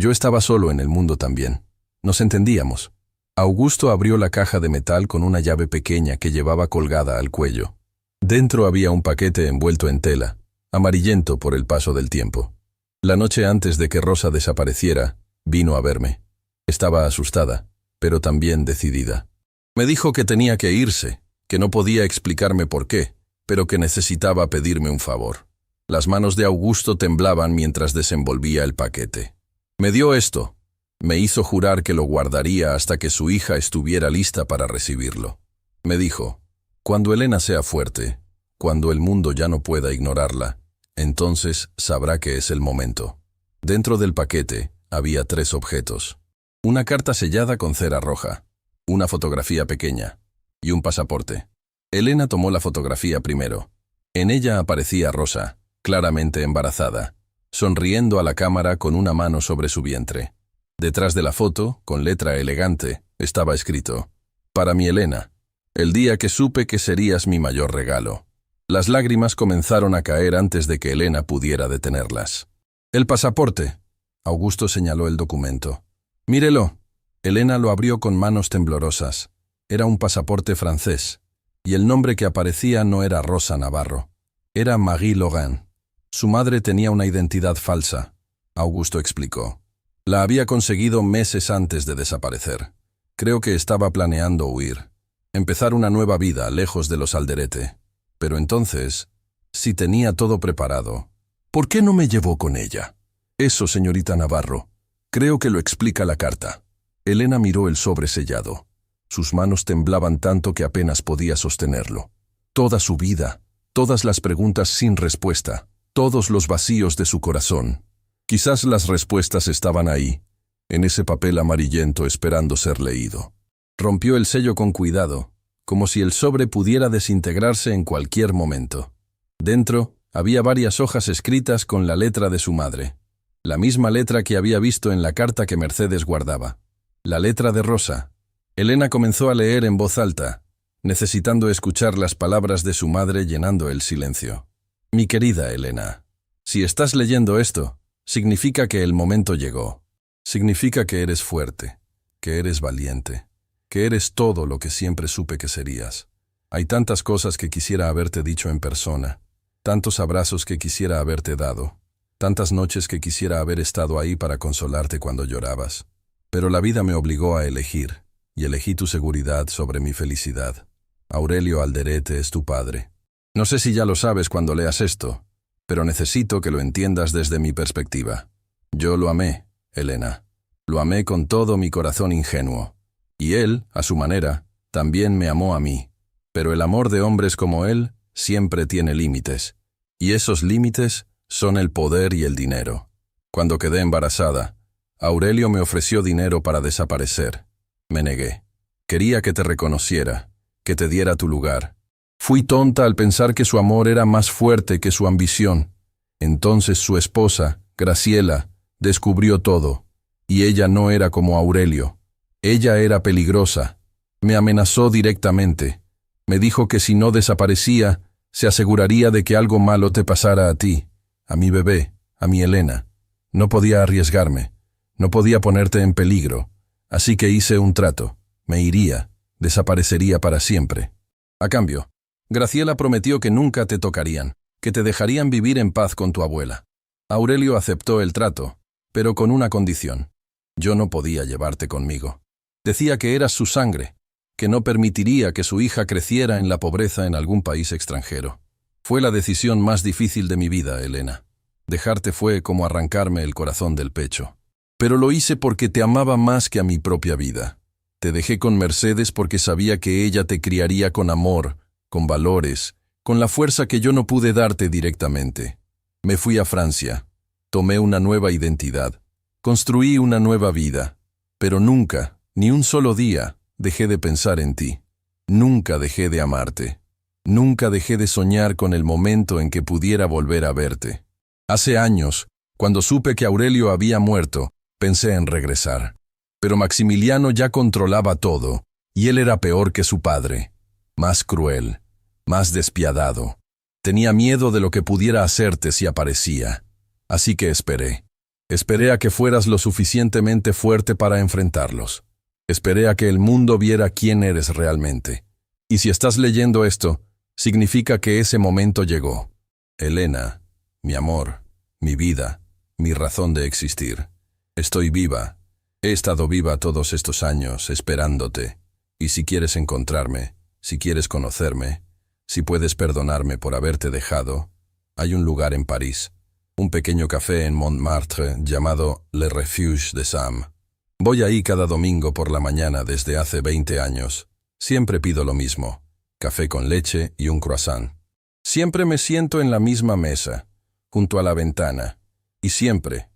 estaba solo en el mundo también. Nos entendíamos. Augusto abrió la caja de metal con una llave pequeña que llevaba colgada al cuello. Dentro había un paquete envuelto en tela, amarillento por el paso del tiempo. La noche antes de que Rosa desapareciera, vino a verme. Estaba asustada, pero también decidida. Me dijo que tenía que irse, que no podía explicarme por qué, pero que necesitaba pedirme un favor. Las manos de Augusto temblaban mientras desenvolvía el paquete. Me dio esto. Me hizo jurar que lo guardaría hasta que su hija estuviera lista para recibirlo. Me dijo, cuando Elena sea fuerte, cuando el mundo ya no pueda ignorarla, entonces sabrá que es el momento. Dentro del paquete había 3 objetos. Una carta sellada con cera roja, una fotografía pequeña y un pasaporte. Elena tomó la fotografía primero. En ella aparecía Rosa, claramente embarazada, sonriendo a la cámara con una mano sobre su vientre. Detrás de la foto, con letra elegante, estaba escrito: «Para mi Elena, el día que supe que serías mi mayor regalo». Las lágrimas comenzaron a caer antes de que Elena pudiera detenerlas. «El pasaporte», Augusto señaló el documento. «Mírelo». Elena lo abrió con manos temblorosas. Era un pasaporte francés, y el nombre que aparecía no era Rosa Navarro. Era Marie Laurent. Su madre tenía una identidad falsa, Augusto explicó. La había conseguido meses antes de desaparecer. Creo que estaba planeando huir, empezar una nueva vida lejos de los Alderete. Pero entonces, si tenía todo preparado, ¿por qué no me llevó con ella? Eso, señorita Navarro, creo que lo explica la carta. Elena miró el sobre sellado. Sus manos temblaban tanto que apenas podía sostenerlo. Toda su vida, todas las preguntas sin respuesta, todos los vacíos de su corazón. Quizás las respuestas estaban ahí, en ese papel amarillento esperando ser leído. Rompió el sello con cuidado, como si el sobre pudiera desintegrarse en cualquier momento. Dentro había varias hojas escritas con la letra de su madre, la misma letra que había visto en la carta que Mercedes guardaba. La letra de Rosa. Elena comenzó a leer en voz alta, necesitando escuchar las palabras de su madre llenando el silencio. Mi querida Elena, si estás leyendo esto, significa que el momento llegó. Significa que eres fuerte, que eres valiente, que eres todo lo que siempre supe que serías. Hay tantas cosas que quisiera haberte dicho en persona, tantos abrazos que quisiera haberte dado, tantas noches que quisiera haber estado ahí para consolarte cuando llorabas. Pero la vida me obligó a elegir, y elegí tu seguridad sobre mi felicidad. Aurelio Alderete es tu padre. No sé si ya lo sabes cuando leas esto, pero necesito que lo entiendas desde mi perspectiva. Yo lo amé, Elena. Lo amé con todo mi corazón ingenuo. Y él, a su manera, también me amó a mí. Pero el amor de hombres como él siempre tiene límites. Y esos límites son el poder y el dinero. Cuando quedé embarazada, Aurelio me ofreció dinero para desaparecer. Me negué. Quería que te reconociera, que te diera tu lugar. Fui tonta al pensar que su amor era más fuerte que su ambición. Entonces su esposa, Graciela, descubrió todo. Y ella no era como Aurelio. Ella era peligrosa. Me amenazó directamente. Me dijo que si no desaparecía, se aseguraría de que algo malo te pasara a ti, a mi bebé, a mi Elena. No podía arriesgarme. No podía ponerte en peligro. Así que hice un trato. Me iría. Desaparecería para siempre. A cambio, Graciela prometió que nunca te tocarían, que te dejarían vivir en paz con tu abuela. Aurelio aceptó el trato, pero con una condición. Yo no podía llevarte conmigo. Decía que eras su sangre, que no permitiría que su hija creciera en la pobreza en algún país extranjero. Fue la decisión más difícil de mi vida, Elena. Dejarte fue como arrancarme el corazón del pecho. Pero lo hice porque te amaba más que a mi propia vida. Te dejé con Mercedes porque sabía que ella te criaría con amor, con valores, con la fuerza que yo no pude darte directamente. Me fui a Francia. Tomé una nueva identidad. Construí una nueva vida. Pero nunca, ni un solo día, dejé de pensar en ti. Nunca dejé de amarte. Nunca dejé de soñar con el momento en que pudiera volver a verte. Hace años, cuando supe que Aurelio había muerto, pensé en regresar. Pero Maximiliano ya controlaba todo, y él era peor que su padre. Más cruel, más despiadado. Tenía miedo de lo que pudiera hacerte si aparecía. Así que esperé. Esperé a que fueras lo suficientemente fuerte para enfrentarlos. Esperé a que el mundo viera quién eres realmente. Y si estás leyendo esto, significa que ese momento llegó. Elena, mi amor, mi vida, mi razón de existir. Estoy viva. He estado viva todos estos años, esperándote. Y si quieres encontrarme, si quieres conocerme, si puedes perdonarme por haberte dejado, hay un lugar en París, un pequeño café en Montmartre llamado Le Refuge de Sam. Voy ahí cada domingo por la mañana desde hace 20 años. Siempre pido lo mismo, café con leche y un croissant. Siempre me siento en la misma mesa, junto a la ventana, y siempre,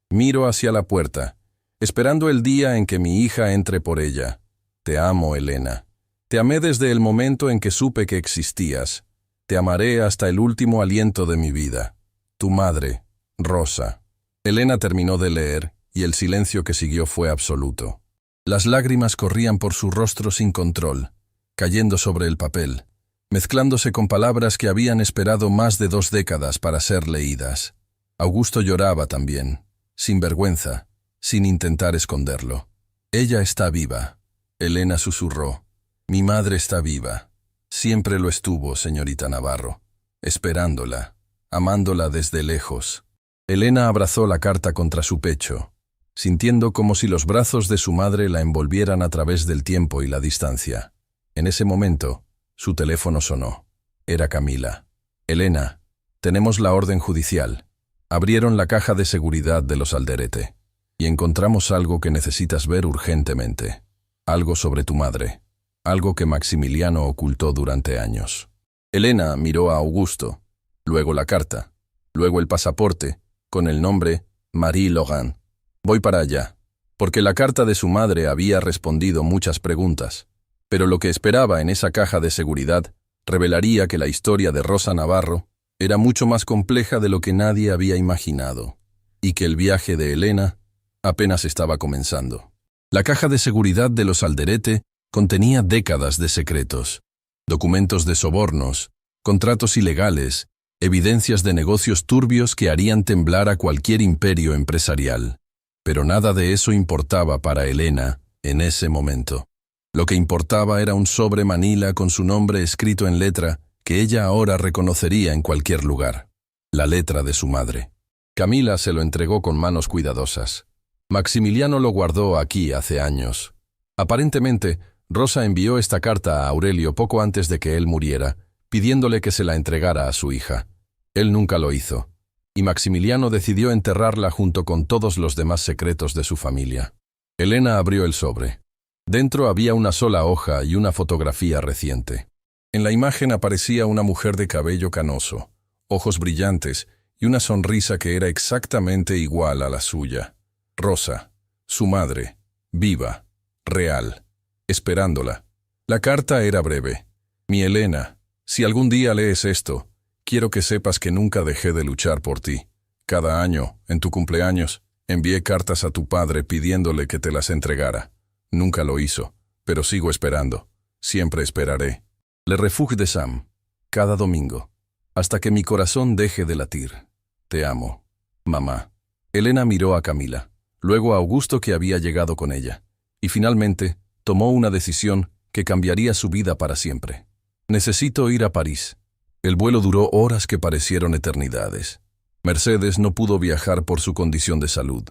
miro hacia la puerta, esperando el día en que mi hija entre por ella. Te amo, Elena. Te amé desde el momento en que supe que existías. Te amaré hasta el último aliento de mi vida. Tu madre, Rosa. Elena terminó de leer, y el silencio que siguió fue absoluto. Las lágrimas corrían por su rostro sin control, cayendo sobre el papel, mezclándose con palabras que habían esperado más de 2 décadas para ser leídas. Augusto lloraba también, sin vergüenza, sin intentar esconderlo. Ella está viva. Elena susurró. Mi madre está viva. Siempre lo estuvo, señorita Navarro, esperándola, amándola desde lejos. Elena abrazó la carta contra su pecho, sintiendo como si los brazos de su madre la envolvieran a través del tiempo y la distancia. En ese momento, su teléfono sonó. Era Camila. Elena, tenemos la orden judicial. Abrieron la caja de seguridad de los Alderete y encontramos algo que necesitas ver urgentemente. Algo sobre tu madre. Algo que Maximiliano ocultó durante años. Elena miró a Augusto, luego la carta, luego el pasaporte, con el nombre Marie Laurent. Voy para allá, porque la carta de su madre había respondido muchas preguntas, pero lo que esperaba en esa caja de seguridad revelaría que la historia de Rosa Navarro era mucho más compleja de lo que nadie había imaginado, y que el viaje de Elena apenas estaba comenzando. La caja de seguridad de los Alderete contenía décadas de secretos, documentos de sobornos, contratos ilegales, evidencias de negocios turbios que harían temblar a cualquier imperio empresarial. Pero nada de eso importaba para Elena en ese momento. Lo que importaba era un sobre manila con su nombre escrito en letra que ella ahora reconocería en cualquier lugar. La letra de su madre. Camila se lo entregó con manos cuidadosas. Maximiliano lo guardó aquí hace años. Aparentemente, Rosa envió esta carta a Aurelio poco antes de que él muriera, pidiéndole que se la entregara a su hija. Él nunca lo hizo, y Maximiliano decidió enterrarla junto con todos los demás secretos de su familia. Elena abrió el sobre. Dentro había una sola hoja y una fotografía reciente. En la imagen aparecía una mujer de cabello canoso, ojos brillantes y una sonrisa que era exactamente igual a la suya. Rosa, su madre, viva, real, esperándola. La carta era breve. Mi Elena, si algún día lees esto, quiero que sepas que nunca dejé de luchar por ti. Cada año, en tu cumpleaños, envié cartas a tu padre pidiéndole que te las entregara. Nunca lo hizo, pero sigo esperando. Siempre esperaré. Le refugie de Sam, cada domingo, hasta que mi corazón deje de latir. Te amo, mamá. Elena miró a Camila, luego a Augusto que había llegado con ella, y finalmente tomó una decisión que cambiaría su vida para siempre. Necesito ir a París. El vuelo duró horas que parecieron eternidades. Mercedes no pudo viajar por su condición de salud,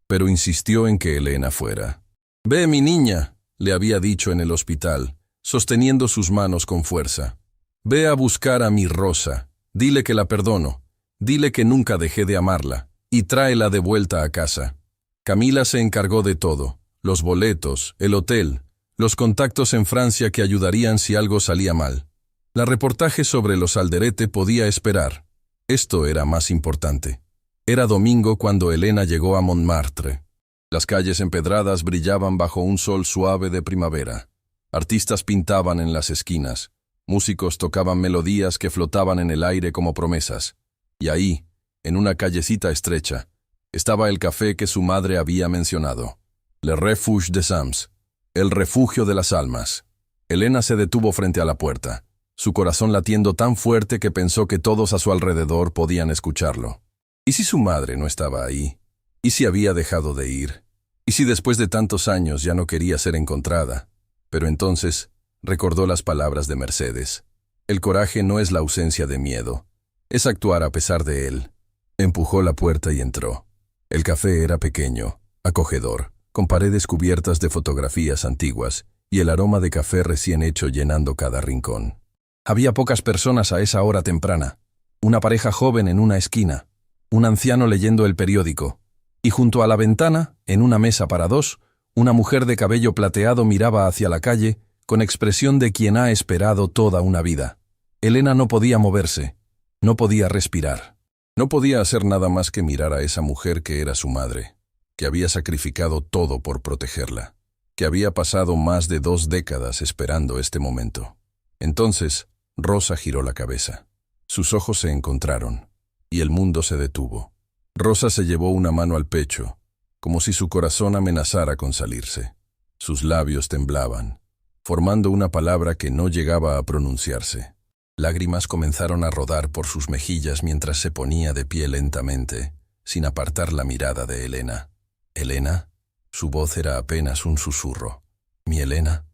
pero insistió en que Elena fuera. «Ve, mi niña», le había dicho en el hospital, sosteniendo sus manos con fuerza. «Ve a buscar a mi Rosa. Dile que la perdono. Dile que nunca dejé de amarla. Y tráela de vuelta a casa». Camila se encargó de todo. Los boletos, el hotel, los contactos en Francia que ayudarían si algo salía mal. La reportaje sobre los Alderete podía esperar. Esto era más importante. Era domingo cuando Elena llegó a Montmartre. Las calles empedradas brillaban bajo un sol suave de primavera. Artistas pintaban en las esquinas. Músicos tocaban melodías que flotaban en el aire como promesas. Y ahí, en una callecita estrecha, estaba el café que su madre había mencionado. Le Refuge des Âmes, el refugio de las almas. Elena se detuvo frente a la puerta, su corazón latiendo tan fuerte que pensó que todos a su alrededor podían escucharlo. ¿Y si su madre no estaba ahí? ¿Y si había dejado de ir? ¿Y si después de tantos años ya no quería ser encontrada? Pero entonces recordó las palabras de Mercedes. El coraje no es la ausencia de miedo, es actuar a pesar de él. Empujó la puerta y entró. El café era pequeño, acogedor, con paredes cubiertas de fotografías antiguas y el aroma de café recién hecho llenando cada rincón. Había pocas personas a esa hora temprana. Una pareja joven en una esquina, un anciano leyendo el periódico, y junto a la ventana, en una mesa para dos, una mujer de cabello plateado miraba hacia la calle con expresión de quien ha esperado toda una vida. Elena no podía moverse, no podía respirar. No podía hacer nada más que mirar a esa mujer que era su madre, que había sacrificado todo por protegerla, que había pasado más de 2 décadas esperando este momento. Entonces, Rosa giró la cabeza. Sus ojos se encontraron, y el mundo se detuvo. Rosa se llevó una mano al pecho, como si su corazón amenazara con salirse. Sus labios temblaban, formando una palabra que no llegaba a pronunciarse. Lágrimas comenzaron a rodar por sus mejillas mientras se ponía de pie lentamente, sin apartar la mirada de Elena. ¿Elena? Su voz era apenas un susurro. ¿Mi Elena?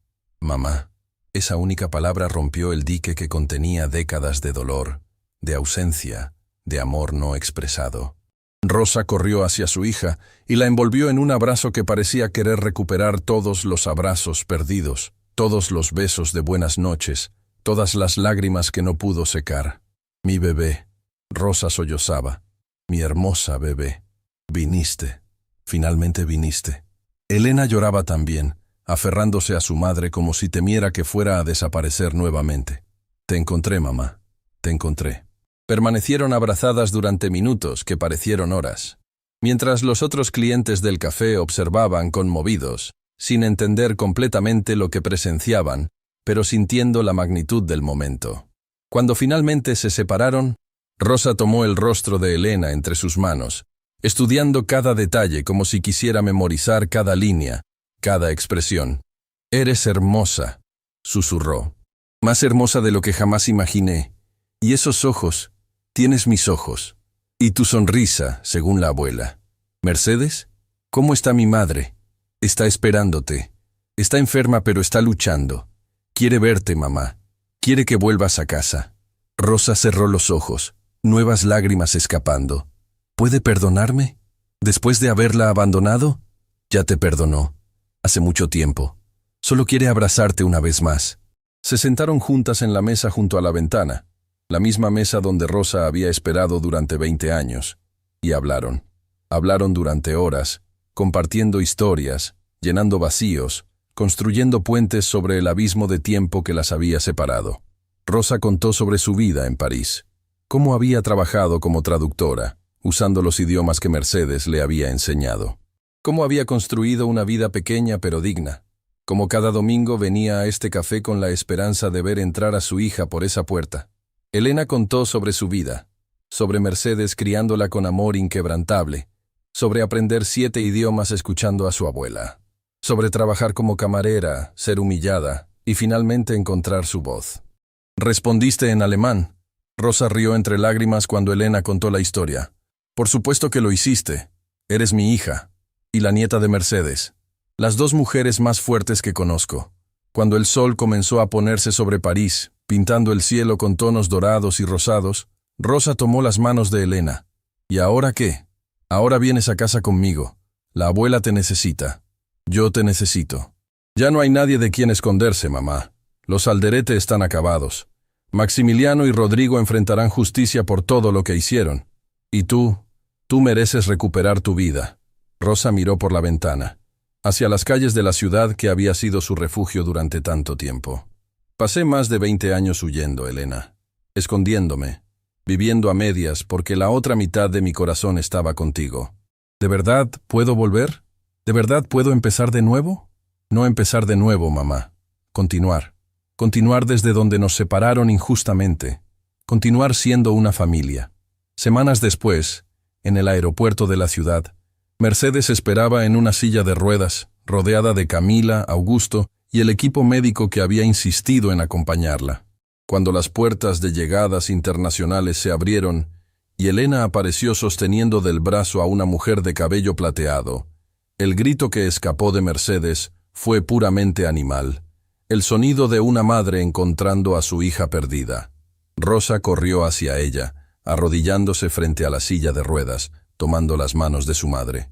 Mamá. Esa única palabra rompió el dique que contenía décadas de dolor, de ausencia, de amor no expresado. Rosa corrió hacia su hija y la envolvió en un abrazo que parecía querer recuperar todos los abrazos perdidos, todos los besos de buenas noches, todas las lágrimas que no pudo secar. Mi bebé. Rosa sollozaba. Mi hermosa bebé. Viniste. Finalmente viniste. Elena lloraba también, aferrándose a su madre como si temiera que fuera a desaparecer nuevamente. Te encontré, mamá. Te encontré. Permanecieron abrazadas durante minutos que parecieron horas, mientras los otros clientes del café observaban conmovidos, sin entender completamente lo que presenciaban, pero sintiendo la magnitud del momento. Cuando finalmente se separaron, Rosa tomó el rostro de Elena entre sus manos, estudiando cada detalle como si quisiera memorizar cada línea, cada expresión. «Eres hermosa», susurró. «Más hermosa de lo que jamás imaginé. Y esos ojos, tienes mis ojos. Y tu sonrisa, según la abuela. Mercedes, ¿cómo está mi madre? Está esperándote. Está enferma pero está luchando. Quiere verte, mamá. Quiere que vuelvas a casa». Rosa cerró los ojos, nuevas lágrimas escapando. ¿Puede perdonarme? ¿Después de haberla abandonado? Ya te perdonó. Hace mucho tiempo. Solo quiere abrazarte una vez más. Se sentaron juntas en la mesa junto a la ventana, la misma mesa donde Rosa había esperado durante 20 años, y hablaron. Hablaron durante horas, compartiendo historias, llenando vacíos, construyendo puentes sobre el abismo de tiempo que las había separado. Rosa contó sobre su vida en París, cómo había trabajado como traductora, usando los idiomas que Mercedes le había enseñado. Cómo había construido una vida pequeña pero digna. Cómo cada domingo venía a este café con la esperanza de ver entrar a su hija por esa puerta. Elena contó sobre su vida, sobre Mercedes criándola con amor inquebrantable, sobre aprender 7 idiomas escuchando a su abuela, sobre trabajar como camarera, ser humillada y finalmente encontrar su voz. «¿Respondiste en alemán?» Rosa rió entre lágrimas cuando Elena contó la historia. «Por supuesto que lo hiciste. Eres mi hija, y la nieta de Mercedes. Las 2 mujeres más fuertes que conozco. Cuando el sol comenzó a ponerse sobre París, pintando el cielo con tonos dorados y rosados, Rosa tomó las manos de Elena. ¿Y ahora qué? Ahora vienes a casa conmigo. La abuela te necesita. Yo te necesito. Ya no hay nadie de quien esconderse, mamá. Los Alderete están acabados. Maximiliano y Rodrigo enfrentarán justicia por todo lo que hicieron. Y tú mereces recuperar tu vida». Rosa miró por la ventana, hacia las calles de la ciudad que había sido su refugio durante tanto tiempo. «Pasé más de 20 años huyendo, Elena, escondiéndome, viviendo a medias porque la otra mitad de mi corazón estaba contigo. ¿De verdad puedo volver? ¿De verdad puedo empezar de nuevo?» «No empezar de nuevo, mamá. Continuar. Continuar desde donde nos separaron injustamente. Continuar siendo una familia». Semanas después, en el aeropuerto de la ciudad, Mercedes esperaba en una silla de ruedas, rodeada de Camila, Augusto y el equipo médico que había insistido en acompañarla. Cuando las puertas de llegadas internacionales se abrieron y Elena apareció sosteniendo del brazo a una mujer de cabello plateado, el grito que escapó de Mercedes fue puramente animal, el sonido de una madre encontrando a su hija perdida. Rosa corrió hacia ella, arrodillándose frente a la silla de ruedas, tomando las manos de su madre.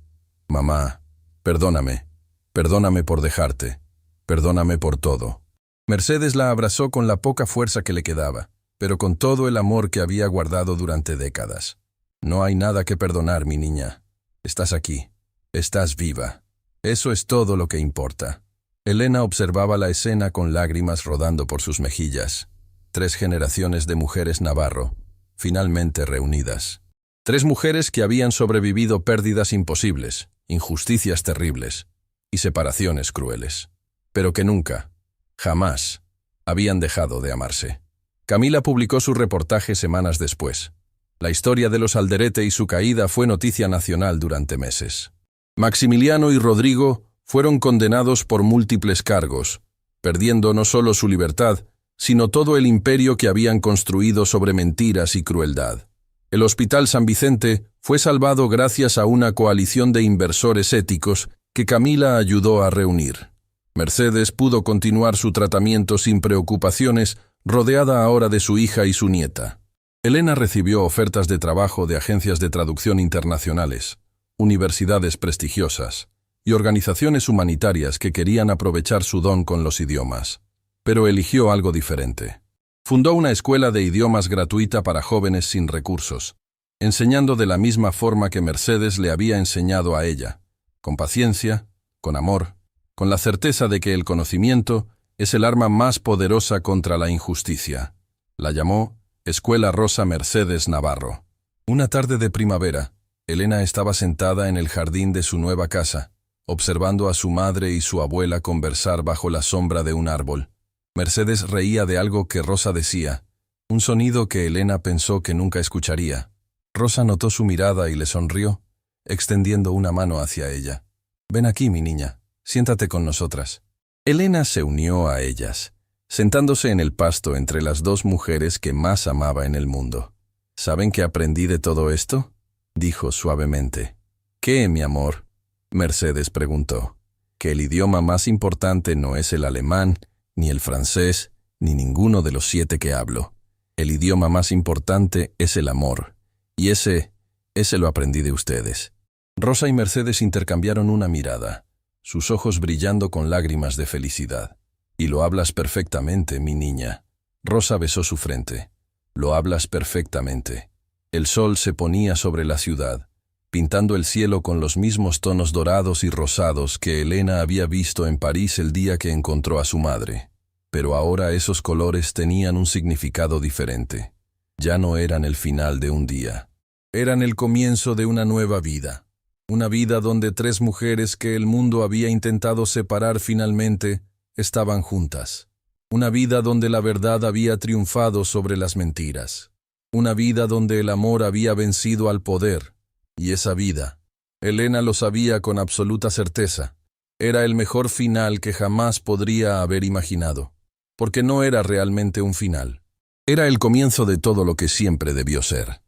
«Mamá, perdóname. Perdóname por dejarte. Perdóname por todo». Mercedes la abrazó con la poca fuerza que le quedaba, pero con todo el amor que había guardado durante décadas. «No hay nada que perdonar, mi niña. Estás aquí. Estás viva. Eso es todo lo que importa». Elena observaba la escena con lágrimas rodando por sus mejillas. 3 generaciones de mujeres Navarro, finalmente reunidas. 3 mujeres que habían sobrevivido pérdidas imposibles, injusticias terribles, y separaciones crueles, pero que nunca, jamás, habían dejado de amarse. Camila publicó su reportaje semanas después. La historia de los Alderete y su caída fue noticia nacional durante meses. Maximiliano y Rodrigo fueron condenados por múltiples cargos, perdiendo no solo su libertad, sino todo el imperio que habían construido sobre mentiras y crueldad. El Hospital San Vicente fue salvado gracias a una coalición de inversores éticos que Camila ayudó a reunir. Mercedes pudo continuar su tratamiento sin preocupaciones, rodeada ahora de su hija y su nieta. Elena recibió ofertas de trabajo de agencias de traducción internacionales, universidades prestigiosas y organizaciones humanitarias que querían aprovechar su don con los idiomas. Pero eligió algo diferente. Fundó una escuela de idiomas gratuita para jóvenes sin recursos, enseñando de la misma forma que Mercedes le había enseñado a ella, con paciencia, con amor, con la certeza de que el conocimiento es el arma más poderosa contra la injusticia. La llamó Escuela Rosa Mercedes Navarro. Una tarde de primavera, Elena estaba sentada en el jardín de su nueva casa, observando a su madre y su abuela conversar bajo la sombra de un árbol. Mercedes reía de algo que Rosa decía, un sonido que Elena pensó que nunca escucharía. Rosa notó su mirada y le sonrió, extendiendo una mano hacia ella. «Ven aquí, mi niña, siéntate con nosotras». Elena se unió a ellas, sentándose en el pasto entre las dos mujeres que más amaba en el mundo. «¿Saben qué aprendí de todo esto?», dijo suavemente. «¿Qué, mi amor?», Mercedes preguntó. «Que el idioma más importante no es el alemán, ni el francés, ni ninguno de los 7 que hablo. El idioma más importante es el amor, y ese lo aprendí de ustedes». Rosa y Mercedes intercambiaron una mirada, sus ojos brillando con lágrimas de felicidad. «Y lo hablas perfectamente, mi niña». Rosa besó su frente. «Lo hablas perfectamente». El sol se ponía sobre la ciudad, pintando el cielo con los mismos tonos dorados y rosados que Elena había visto en París el día que encontró a su madre. Pero ahora esos colores tenían un significado diferente. Ya no eran el final de un día. Eran el comienzo de una nueva vida. Una vida donde 3 mujeres que el mundo había intentado separar finalmente estaban juntas. Una vida donde la verdad había triunfado sobre las mentiras. Una vida donde el amor había vencido al poder. Y esa vida, Elena lo sabía con absoluta certeza, era el mejor final que jamás podría haber imaginado. Porque no era realmente un final. Era el comienzo de todo lo que siempre debió ser.